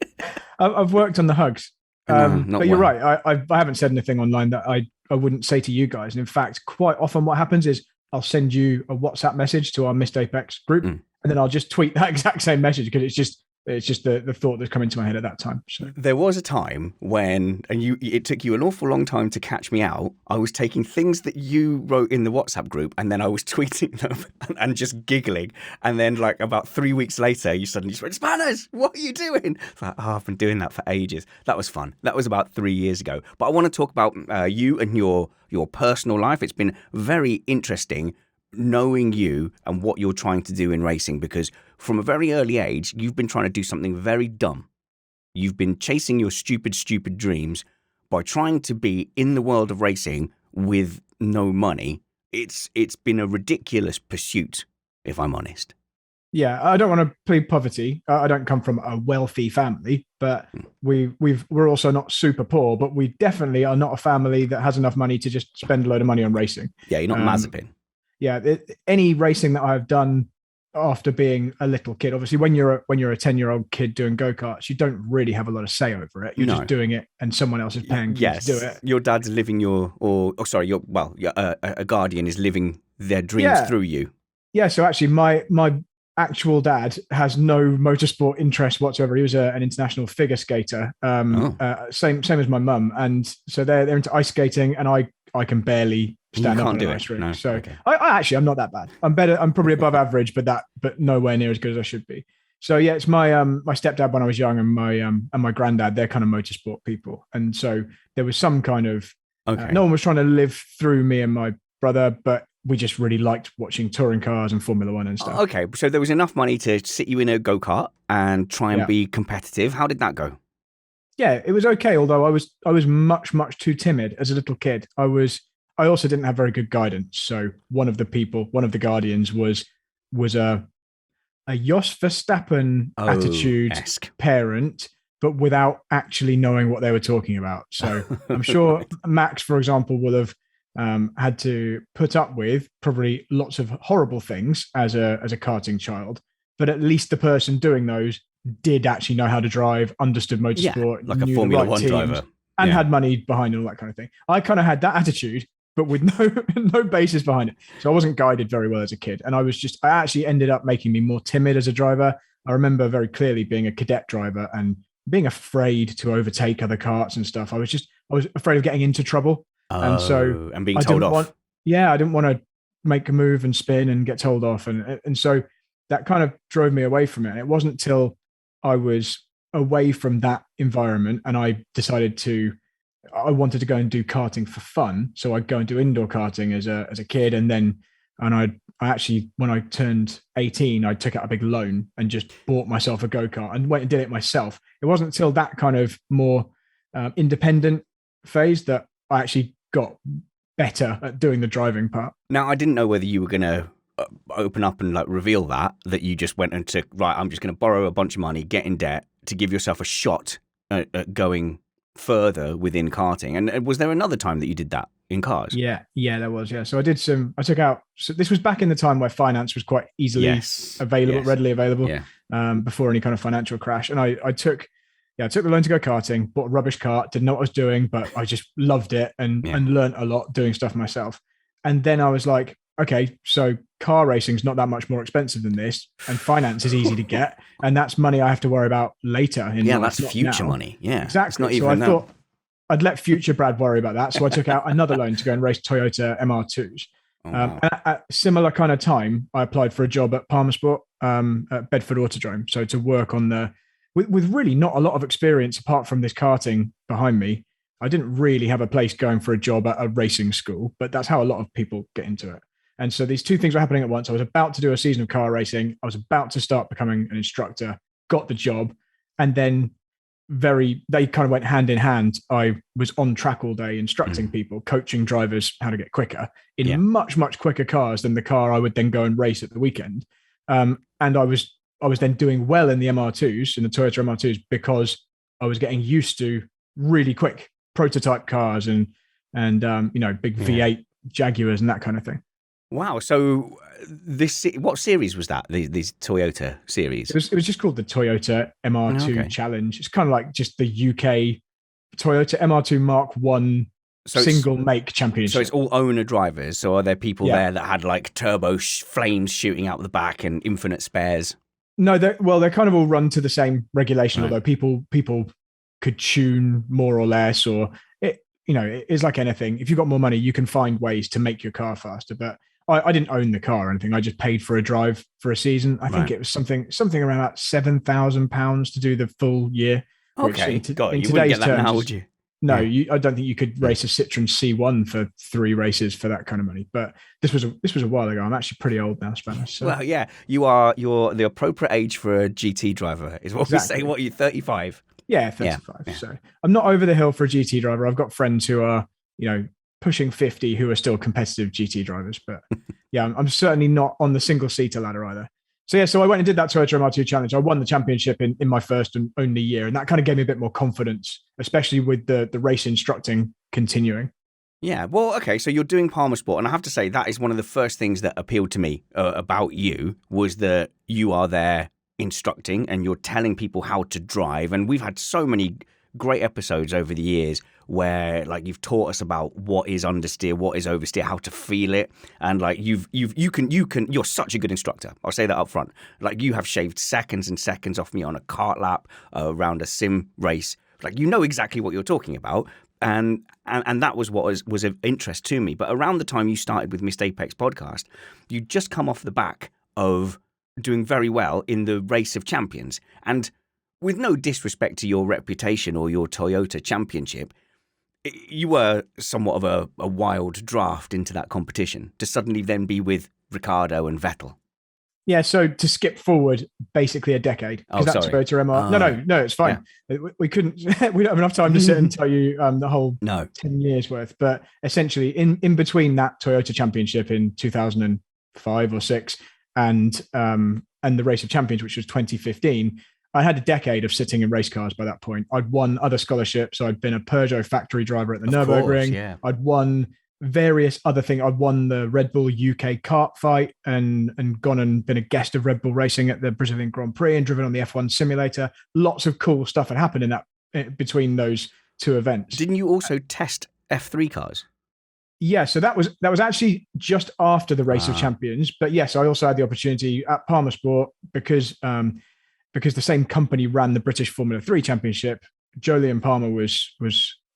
I've worked on the hugs. But you're right. I haven't said anything online that I wouldn't say to you guys. And in fact, quite often what happens is I'll send you a WhatsApp message to our Missed Apex group, and then I'll just tweet that exact same message because it's just the thought that's come into my head at that time. So there was a time when, it took you an awful long time to catch me out. I was taking things that you wrote in the WhatsApp group and then I was tweeting them and just giggling. And then about 3 weeks later, you suddenly just went, Spanners, what are you doing? It's like, I've been doing that for ages. That was fun. That was about 3 years ago. But I want to talk about you and your personal life. It's been very interesting knowing you and what you're trying to do in racing, because from a very early age, you've been trying to do something very dumb. You've been chasing your stupid dreams by trying to be in the world of racing with no money. It's been a ridiculous pursuit, if I'm honest. Yeah, I don't want to plead poverty. I don't come from a wealthy family, but we're also not super poor, but we definitely are not a family that has enough money to just spend a load of money on racing. Yeah, you're not Mazepin. Yeah, any racing that I've done after being a little kid, obviously when you're a 10-year-old kid doing go-karts, you don't really have a lot of say over it. You're just doing it and someone else is paying you to do it. Your dad's living a guardian is living their dreams through you. Yeah, so actually my actual dad has no motorsport interest whatsoever. He was an international figure skater, same as my mum, and so they're into ice skating, and I can barely stand up on an ice rink. No. So okay. I'm not that bad. I'm better. I'm probably above average, but nowhere near as good as I should be. So yeah, it's my stepdad when I was young, and my granddad. They're kind of motorsport people, and so there was some kind of no one was trying to live through me and my brother, but we just really liked watching touring cars and Formula One and stuff. Okay, so there was enough money to sit you in a go-kart and try and be competitive. How did that go? Yeah, it was okay. Although I was much too timid as a little kid. I also didn't have very good guidance. So one of the guardians was a Jos Verstappen attitude parent, but without actually knowing what they were talking about. So I'm sure Max, for example, will have had to put up with probably lots of horrible things as a karting child, but at least the person doing those did actually know how to drive, understood motorsport, like a Formula One driver, and had money behind it, all that kind of thing. I kind of had that attitude, but with no basis behind it. So I wasn't guided very well as a kid. And I actually ended up making me more timid as a driver. I remember very clearly being a cadet driver and being afraid to overtake other karts and stuff. I was afraid of getting into trouble. And being told off. I didn't want to make a move and spin and get told off. And so that kind of drove me away from it. And it wasn't until I was away from that environment and I decided I wanted to go and do karting for fun. So I'd go and do indoor karting as a kid. And I actually, when I turned 18, I took out a big loan and just bought myself a go-kart and went and did it myself. It wasn't until that kind of more independent phase that I actually got better at doing the driving part. Now, I didn't know whether you were going to open up and like reveal that you just went and took, right, I'm just going to borrow a bunch of money, get in debt to give yourself a shot at going further within karting. And was there another time that you did that in cars? Yeah, there was. Yeah. So so this was back in the time where finance was quite easily readily available, before any kind of financial crash. And I took the loan to go karting, bought a rubbish cart, didn't know what I was doing, but I just loved it and learned a lot doing stuff myself. And then I was like, okay, so car racing's not that much more expensive than this, and finance is easy to get, and that's money I have to worry about later. That's future money. Yeah, exactly. So I thought I'd let future Brad worry about that. So I took out another loan to go and race Toyota MR2s. And at a similar kind of time, I applied for a job at Palmer Sport at Bedford Autodrome. So to work on with really not a lot of experience apart from this karting behind me. I didn't really have a place going for a job at a racing school, but that's how a lot of people get into it. And so these two things were happening at once. I was about to do a season of car racing. I was about to start becoming an instructor, got the job. And then they kind of went hand in hand. I was on track all day instructing people, coaching drivers how to get quicker in much quicker cars than the car I would then go and race at the weekend. And I was then doing well in the MR2s, in the Toyota MR2s, because I was getting used to really quick prototype cars and big V8 Jaguars and that kind of thing. Wow. So what series was that? These Toyota series? It was just called the Toyota MR2 Challenge. It's kind of like just the UK Toyota MR2 Mark 1 single make championship. So it's all owner drivers. So are there people there that had like turbo flames shooting out the back and infinite spares? No, they're kind of all run to the same regulation, although people could tune more or less, or it is like anything. If you've got more money, you can find ways to make your car faster. But I didn't own the car or anything. I just paid for a drive for a season. I think it was something around about £7,000 to do the full year. Okay, you wouldn't get that now, would you? No, I don't think you could race a Citroen C1 for 3 races for that kind of money. But this was a while ago. I'm actually pretty old now, Spanish. So. Well, yeah, you're the appropriate age for a GT driver, is what we say. What are you, 35? Yeah, 35. Yeah. So I'm not over the hill for a GT driver. I've got friends who are, pushing 50 who are still competitive GT drivers. But yeah, I'm certainly not on the single-seater ladder either. So I went and did that Toyota MR2 challenge. I won the championship in my first and only year. And that kind of gave me a bit more confidence, especially with the race instructing continuing. Yeah, well, okay, so you're doing Palmer Sport. And I have to say, that is one of the first things that appealed to me about you, was that you are there instructing and you're telling people how to drive. And we've had so many great episodes over the years where like you've taught us about what is understeer, what is oversteer, how to feel it, and like you're such a good instructor. I'll say that up front. Like you have shaved seconds and seconds off me on a kart lap around a sim race. Like you know exactly what you're talking about, and that was what was of interest to me. But around the time you started with Missed Apex podcast, you just come off the back of doing very well in the Race of Champions, and with no disrespect to your reputation or your Toyota championship, you were somewhat of a wild draft into that competition to suddenly then be with Ricciardo and Vettel. Yeah, so to skip forward basically a decade, because that's sorry. Toyota MR. No, it's fine. Yeah. We couldn't, we don't have enough time to sit and tell you the whole 10 years worth. But essentially, in between that Toyota Championship in 2005 or 6 and the Race of Champions, which was 2015, I had a decade of sitting in race cars by that point. I'd won other scholarships. I'd been a Peugeot factory driver at the Nürburgring. Yeah. I'd won various other things. I'd won the Red Bull UK kart fight and gone and been a guest of Red Bull Racing at the Brazilian Grand Prix and driven on the F1 simulator. Lots of cool stuff had happened in that between those two events. Didn't you also test F3 cars? Yeah, so that was actually just after the Race of Champions. But yes, I also had the opportunity at Palmer Sport because the same company ran the British Formula 3 Championship. Jolyon Palmer was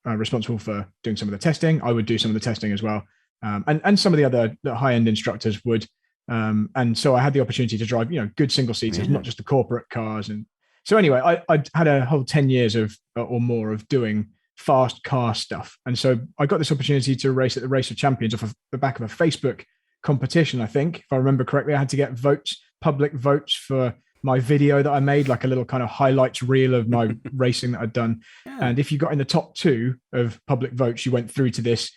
responsible for doing some of the testing. I would do some of the testing as well. And some of the other high-end instructors would. And so I had the opportunity to drive, good single-seaters, not just the corporate cars. And so anyway, I had a whole 10 years or more of doing fast car stuff. And so I got this opportunity to race at the Race of Champions off of the back of a Facebook competition, I think. If I remember correctly, I had to get public votes for my video that I made, like a little kind of highlights reel of my racing that I'd done. Yeah. And if you got in the top 2 of public votes, you went through to this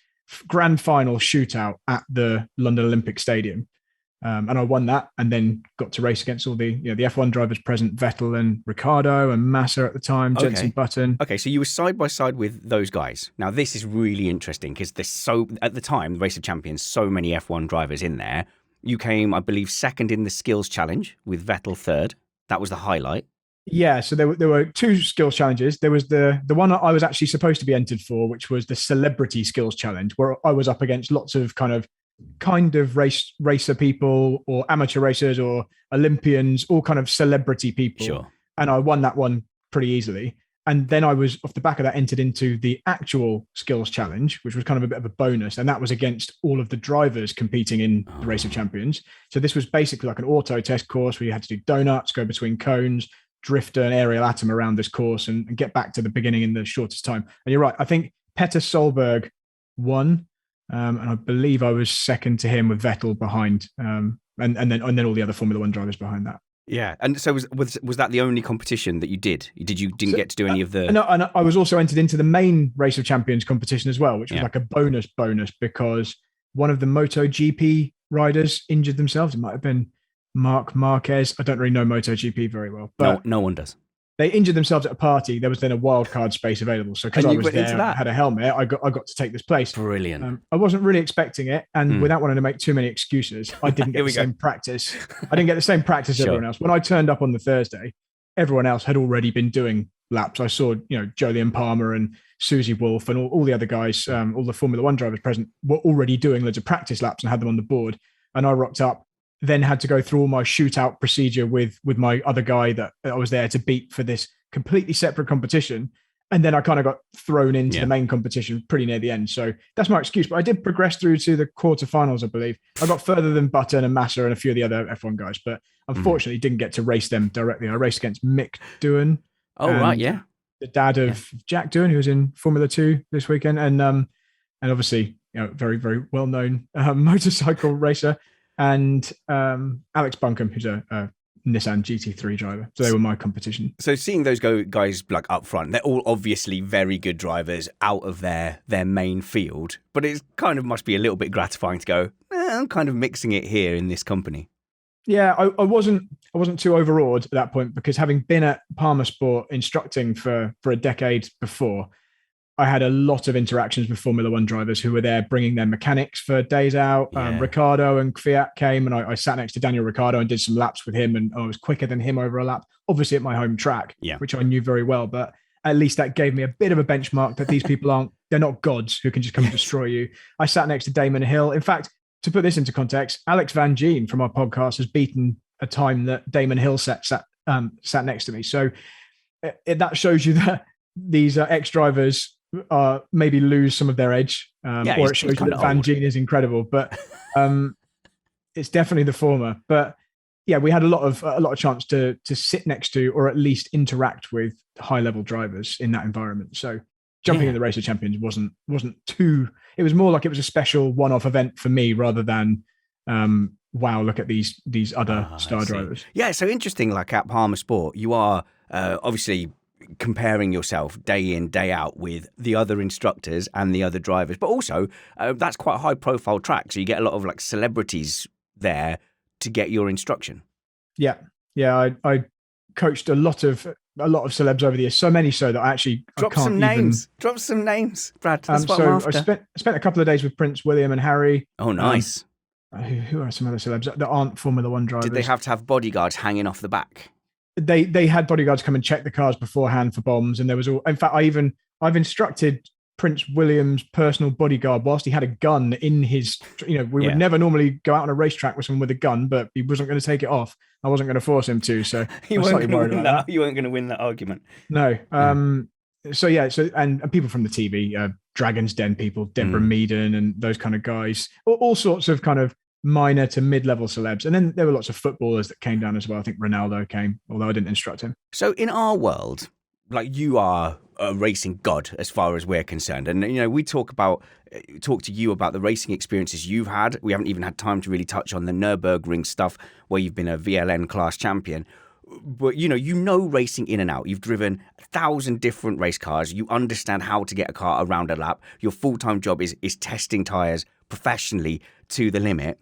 grand final shootout at the London Olympic Stadium. And I won that and then got to race against all the F1 drivers present, Vettel and Ricciardo and Massa at the time, Jenson Button. Okay, so you were side by side with those guys. Now, this is really interesting because at the time, the Race of Champions, so many F1 drivers in there. You came, I believe, second in the skills challenge with Vettel third. That was the highlight. Yeah, so there were 2 skills challenges. There was the one I was actually supposed to be entered for, which was the celebrity skills challenge, where I was up against lots of kind of racer people or amateur racers or Olympians, all kind of celebrity people. Sure. And I won that one pretty easily. And then I was, off the back of that, entered into the actual skills challenge, which was kind of a bit of a bonus. And that was against all of the drivers competing in the Race of Champions. So this was basically like an auto test course where you had to do donuts, go between cones, drift an aerial atom around this course and get back to the beginning in the shortest time. And you're right. I think Petter Solberg won. And I believe I was second to him with Vettel behind. And then all the other Formula One drivers behind that. Yeah, and so was that the only competition that you did? Didn't get to do any of the? No, and I was also entered into the main Race of Champions competition as well, which was like a bonus because one of the MotoGP riders injured themselves. It might have been Marc Marquez. I don't really know MotoGP very well, but no one does. They injured themselves at a party. There was then a wild card space available. So because I was there, I had a helmet, I got to take this place. Brilliant. I wasn't really expecting it. And without wanting to make too many excuses, I didn't get the same practice. I didn't get the same practice as everyone else. When I turned up on the Thursday, everyone else had already been doing laps. I saw, Jolyon Palmer and Susie Wolff and all the other guys, all the Formula One drivers present were already doing loads of practice laps and had them on the board. And I rocked up, then had to go through all my shootout procedure with my other guy that I was there to beat for this completely separate competition. And then I kind of got thrown into the main competition pretty near the end. So that's my excuse. But I did progress through to the quarterfinals, I believe. I got further than Button and Massa and a few of the other F1 guys, but unfortunately didn't get to race them directly. I raced against Mick Doohan. Oh, right, yeah. The dad of Jack Doohan, who was in Formula 2 this weekend. And obviously, very, very well-known motorcycle racer. And Alex Buncombe, who's a Nissan GT3 driver. So they were my competition. So seeing those guys like up front, they're all obviously very good drivers out of their main field, but it kind of must be a little bit gratifying to go, I'm kind of mixing it here in this company. Yeah, I wasn't too overawed at that point because having been at Palmer Sport instructing for a decade before, I had a lot of interactions with Formula One drivers who were there bringing their mechanics for days out. Ricciardo and Kvyat came and I sat next to Daniel Ricciardo and did some laps with him and I was quicker than him over a lap, obviously at my home track, which I knew very well. But at least that gave me a bit of a benchmark that these people they're not gods who can just come and destroy you. I sat next to Damon Hill. In fact, to put this into context, Alex Van Gien from our podcast has beaten a time that Damon Hill sat next to me. So that shows you that these ex-drivers maybe lose some of their edge, or it shows you that Van Gien is incredible. But it's definitely the former. But yeah, we had a lot of chance to sit next to or at least interact with high-level drivers in that environment. So jumping in the Race of Champions wasn't too. It was more like it was a special one-off event for me rather than wow, look at these other star drivers. Yeah, so interesting. Like at Palmer Sport, you are obviously comparing yourself day in, day out with the other instructors and the other drivers, but also that's quite a high-profile track, so you get a lot of like celebrities there to get your instruction. Yeah. I coached a lot of celebs over the years, so many so that I Drop some names, Brad. That's what so I'm after. I spent a couple of days with Prince William and Harry. Oh, nice. Who are some other celebs that aren't Formula One drivers? Did they have to have bodyguards hanging off the back? They had bodyguards come and check the cars beforehand for bombs, and there was in fact I've instructed Prince William's personal bodyguard whilst he had a gun in his. We would never normally go out on a racetrack with someone with a gun, but he wasn't going to take it off. I wasn't going to force him to, so you weren't going to win that argument. No. And people from the TV, Dragon's Den people, Deborah Meaden and those kind of guys, all sorts of kind of minor to mid-level celebs. And then there were lots of footballers that came down as well. I think Ronaldo came, although I didn't instruct him. So in our world, like you are a racing god as far as we're concerned. And, we talk to you about the racing experiences you've had. We haven't even had time to really touch on the Nürburgring stuff where you've been a VLN class champion. But, you know racing in and out. You've driven 1,000 different race cars. You understand how to get a car around a lap. Your full-time job is testing tyres professionally to the limit.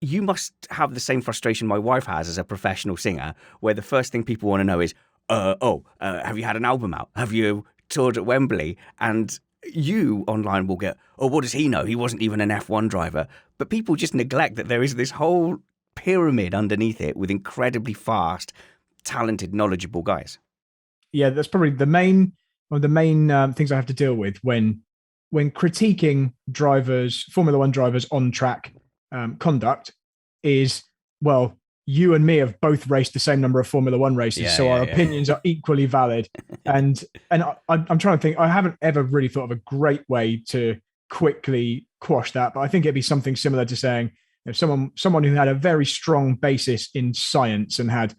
You must have the same frustration my wife has as a professional singer, where the first thing people want to know is, have you had an album out? Have you toured at Wembley? And you online will get, what does he know? He wasn't even an F1 driver. But people just neglect that there is this whole pyramid underneath it with incredibly fast, talented, knowledgeable guys. Yeah, that's probably the main things I have to deal with when critiquing drivers, Formula One drivers on track conduct is, well, you and me have both raced the same number of Formula One races, our opinions are equally valid. And I'm trying to think, I haven't ever really thought of a great way to quickly quash that, but I think it'd be something similar to saying, someone who had a very strong basis in science and had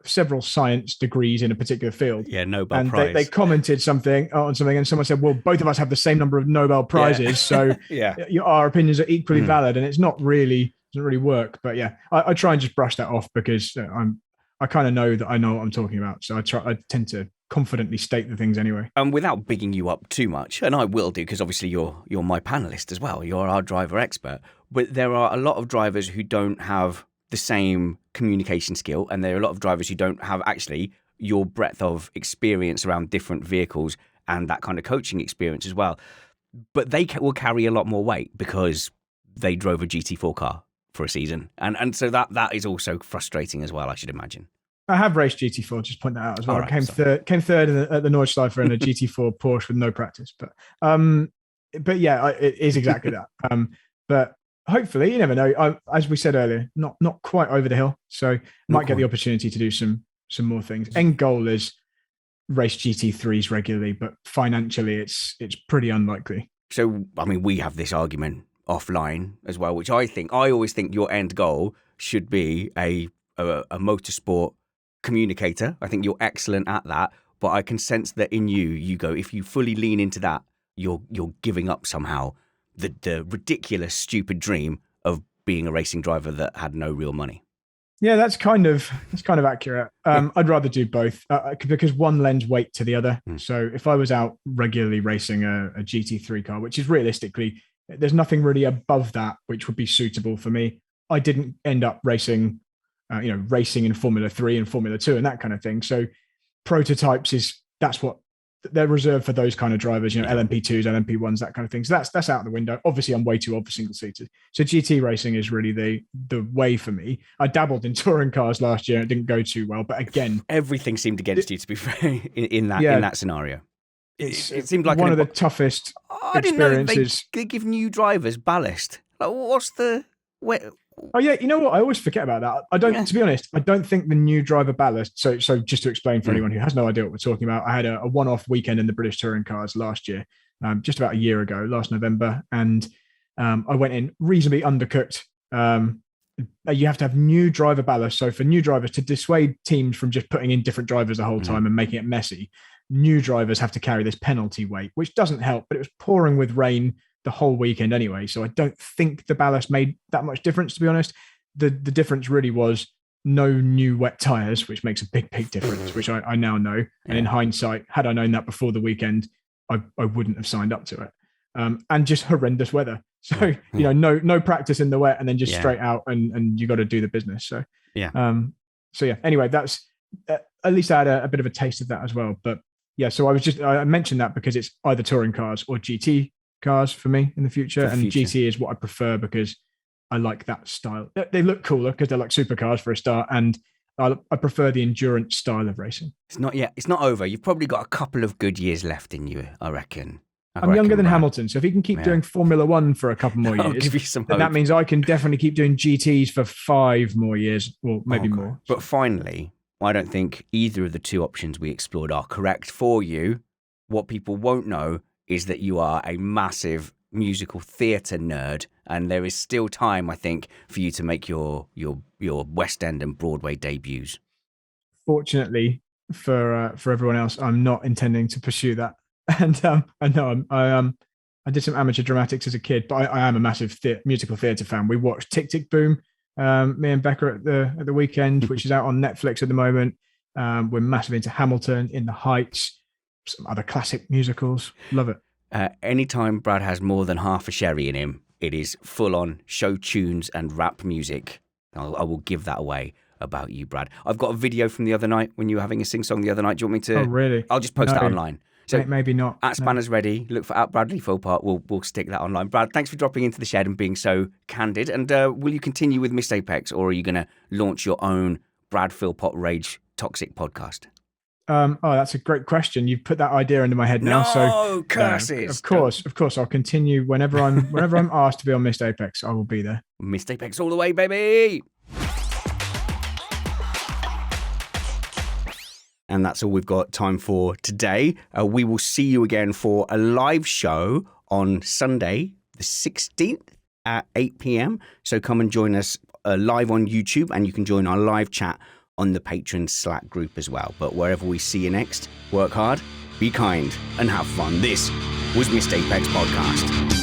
several science degrees in a particular field. Yeah, Nobel and Prize. They commented on something, and someone said, "Well, both of us have the same number of Nobel prizes, so our opinions are equally valid." And it's not really doesn't really work. But yeah, I try and just brush that off because I kind of know that I know what I'm talking about, so I tend to confidently state the things anyway. Without bigging you up too much, and I will do because obviously you're my panelist as well. You're our driver expert. But there are a lot of drivers who don't have the same communication skill, and there are a lot of drivers who don't have actually your breadth of experience around different vehicles and that kind of coaching experience as well. But they will carry a lot more weight because they drove a GT4 car for a season, and so that is also frustrating as well, I should imagine. I have raced GT4, just point that out as well. Right, I came third at the Nordschleifer in a GT4 Porsche with no practice, but yeah, it is exactly that. But hopefully, you never know. As we said earlier, not quite over the hill, so might get the opportunity to do some more things. End goal is race GT3s regularly, but financially, it's pretty unlikely. So, I mean, we have this argument offline as well, which I always think your end goal should be a motorsport communicator. I think you're excellent at that, but I can sense that in you go, if you fully lean into that, you're giving up somehow the ridiculous, stupid dream of being a racing driver that had no real money. Yeah, that's kind of accurate. I'd rather do both because one lends weight to the other. So if I was out regularly racing a GT3 car, which is realistically, there's nothing really above that which would be suitable for me. I didn't end up racing in Formula 3 and Formula 2 and that kind of thing. So prototypes that's what they're reserved for, those kind of drivers, LMP2s, LMP1s, that kind of thing. So that's out the window. Obviously, I'm way too old for single seaters. So GT racing is really the way for me. I dabbled in touring cars last year. It didn't go too well, but again, everything seemed against you, to be fair, in that scenario. It seemed like one of the toughest experiences. They give new drivers ballast. Like, what's the way? Oh yeah, you know what? I always forget about that. To be honest, I don't think the new driver ballast. So just to explain for anyone who has no idea what we're talking about, I had a one-off weekend in the British touring cars last year, just about a year ago, last November, and I went in reasonably undercooked. You have to have new driver ballast. So for new drivers, to dissuade teams from just putting in different drivers the whole time and making it messy, new drivers have to carry this penalty weight, which doesn't help, but it was pouring with rain the whole weekend anyway. So I don't think the ballast made that much difference, to be honest. The difference really was no new wet tires, which makes a big difference, which I now know. And in hindsight, had I known that before the weekend, I wouldn't have signed up to it. And just horrendous weather. So, no practice in the wet and then just straight out and you got to do the business. So, anyway, that's at least I had a bit of a taste of that as well. But yeah, so I mentioned that because it's either touring cars or GT cars for me in the future. GT is what I prefer because I like that style. They look cooler because they're like supercars for a start. And I prefer the endurance style of racing. It's not over. You've probably got a couple of good years left in you, I reckon. I'm younger than Hamilton, so if he can keep doing Formula One for a couple more years, I'll give you some hope. That means I can definitely keep doing GTs for 5 more years, or maybe more. But finally, I don't think either of the two options we explored are correct for you. What people won't know is that you are a massive musical theatre nerd, and there is still time, I think, for you to make your West End and Broadway debuts. Fortunately for everyone else, I'm not intending to pursue that. And I know I did some amateur dramatics as a kid, but I am a massive musical theatre fan. We watched Tick Tick Boom, me and Becca at the weekend, which is out on Netflix at the moment. We're massive into Hamilton, In the Heights, some other classic musicals. Love it. Anytime Brad has more than half a sherry in him, it is full on show tunes and rap music. I will give that away about you, Brad. I've got a video from the other night when you were having a sing song the other night. Do you want me to? Oh, really? I'll just post that online. So maybe not. At Spanners Ready, look for Bradley Philpot. We'll stick that online. Brad, thanks for dropping into the shed and being so candid. And will you continue with Missed Apex, or are you going to launch your own Brad Philpot Rage Toxic podcast? That's a great question. You've put that idea into my head now. No, curses. Of course. I'll continue whenever I'm asked to be on Missed Apex. I will be there. Missed Apex all the way, baby. And that's all we've got time for today. We will see you again for a live show on Sunday, the 16th at 8 p.m. So come and join us live on YouTube, and you can join our live chat on the Patreon Slack group as well. But wherever we see you next, work hard, be kind, and have fun. This was Missed Apex Podcast.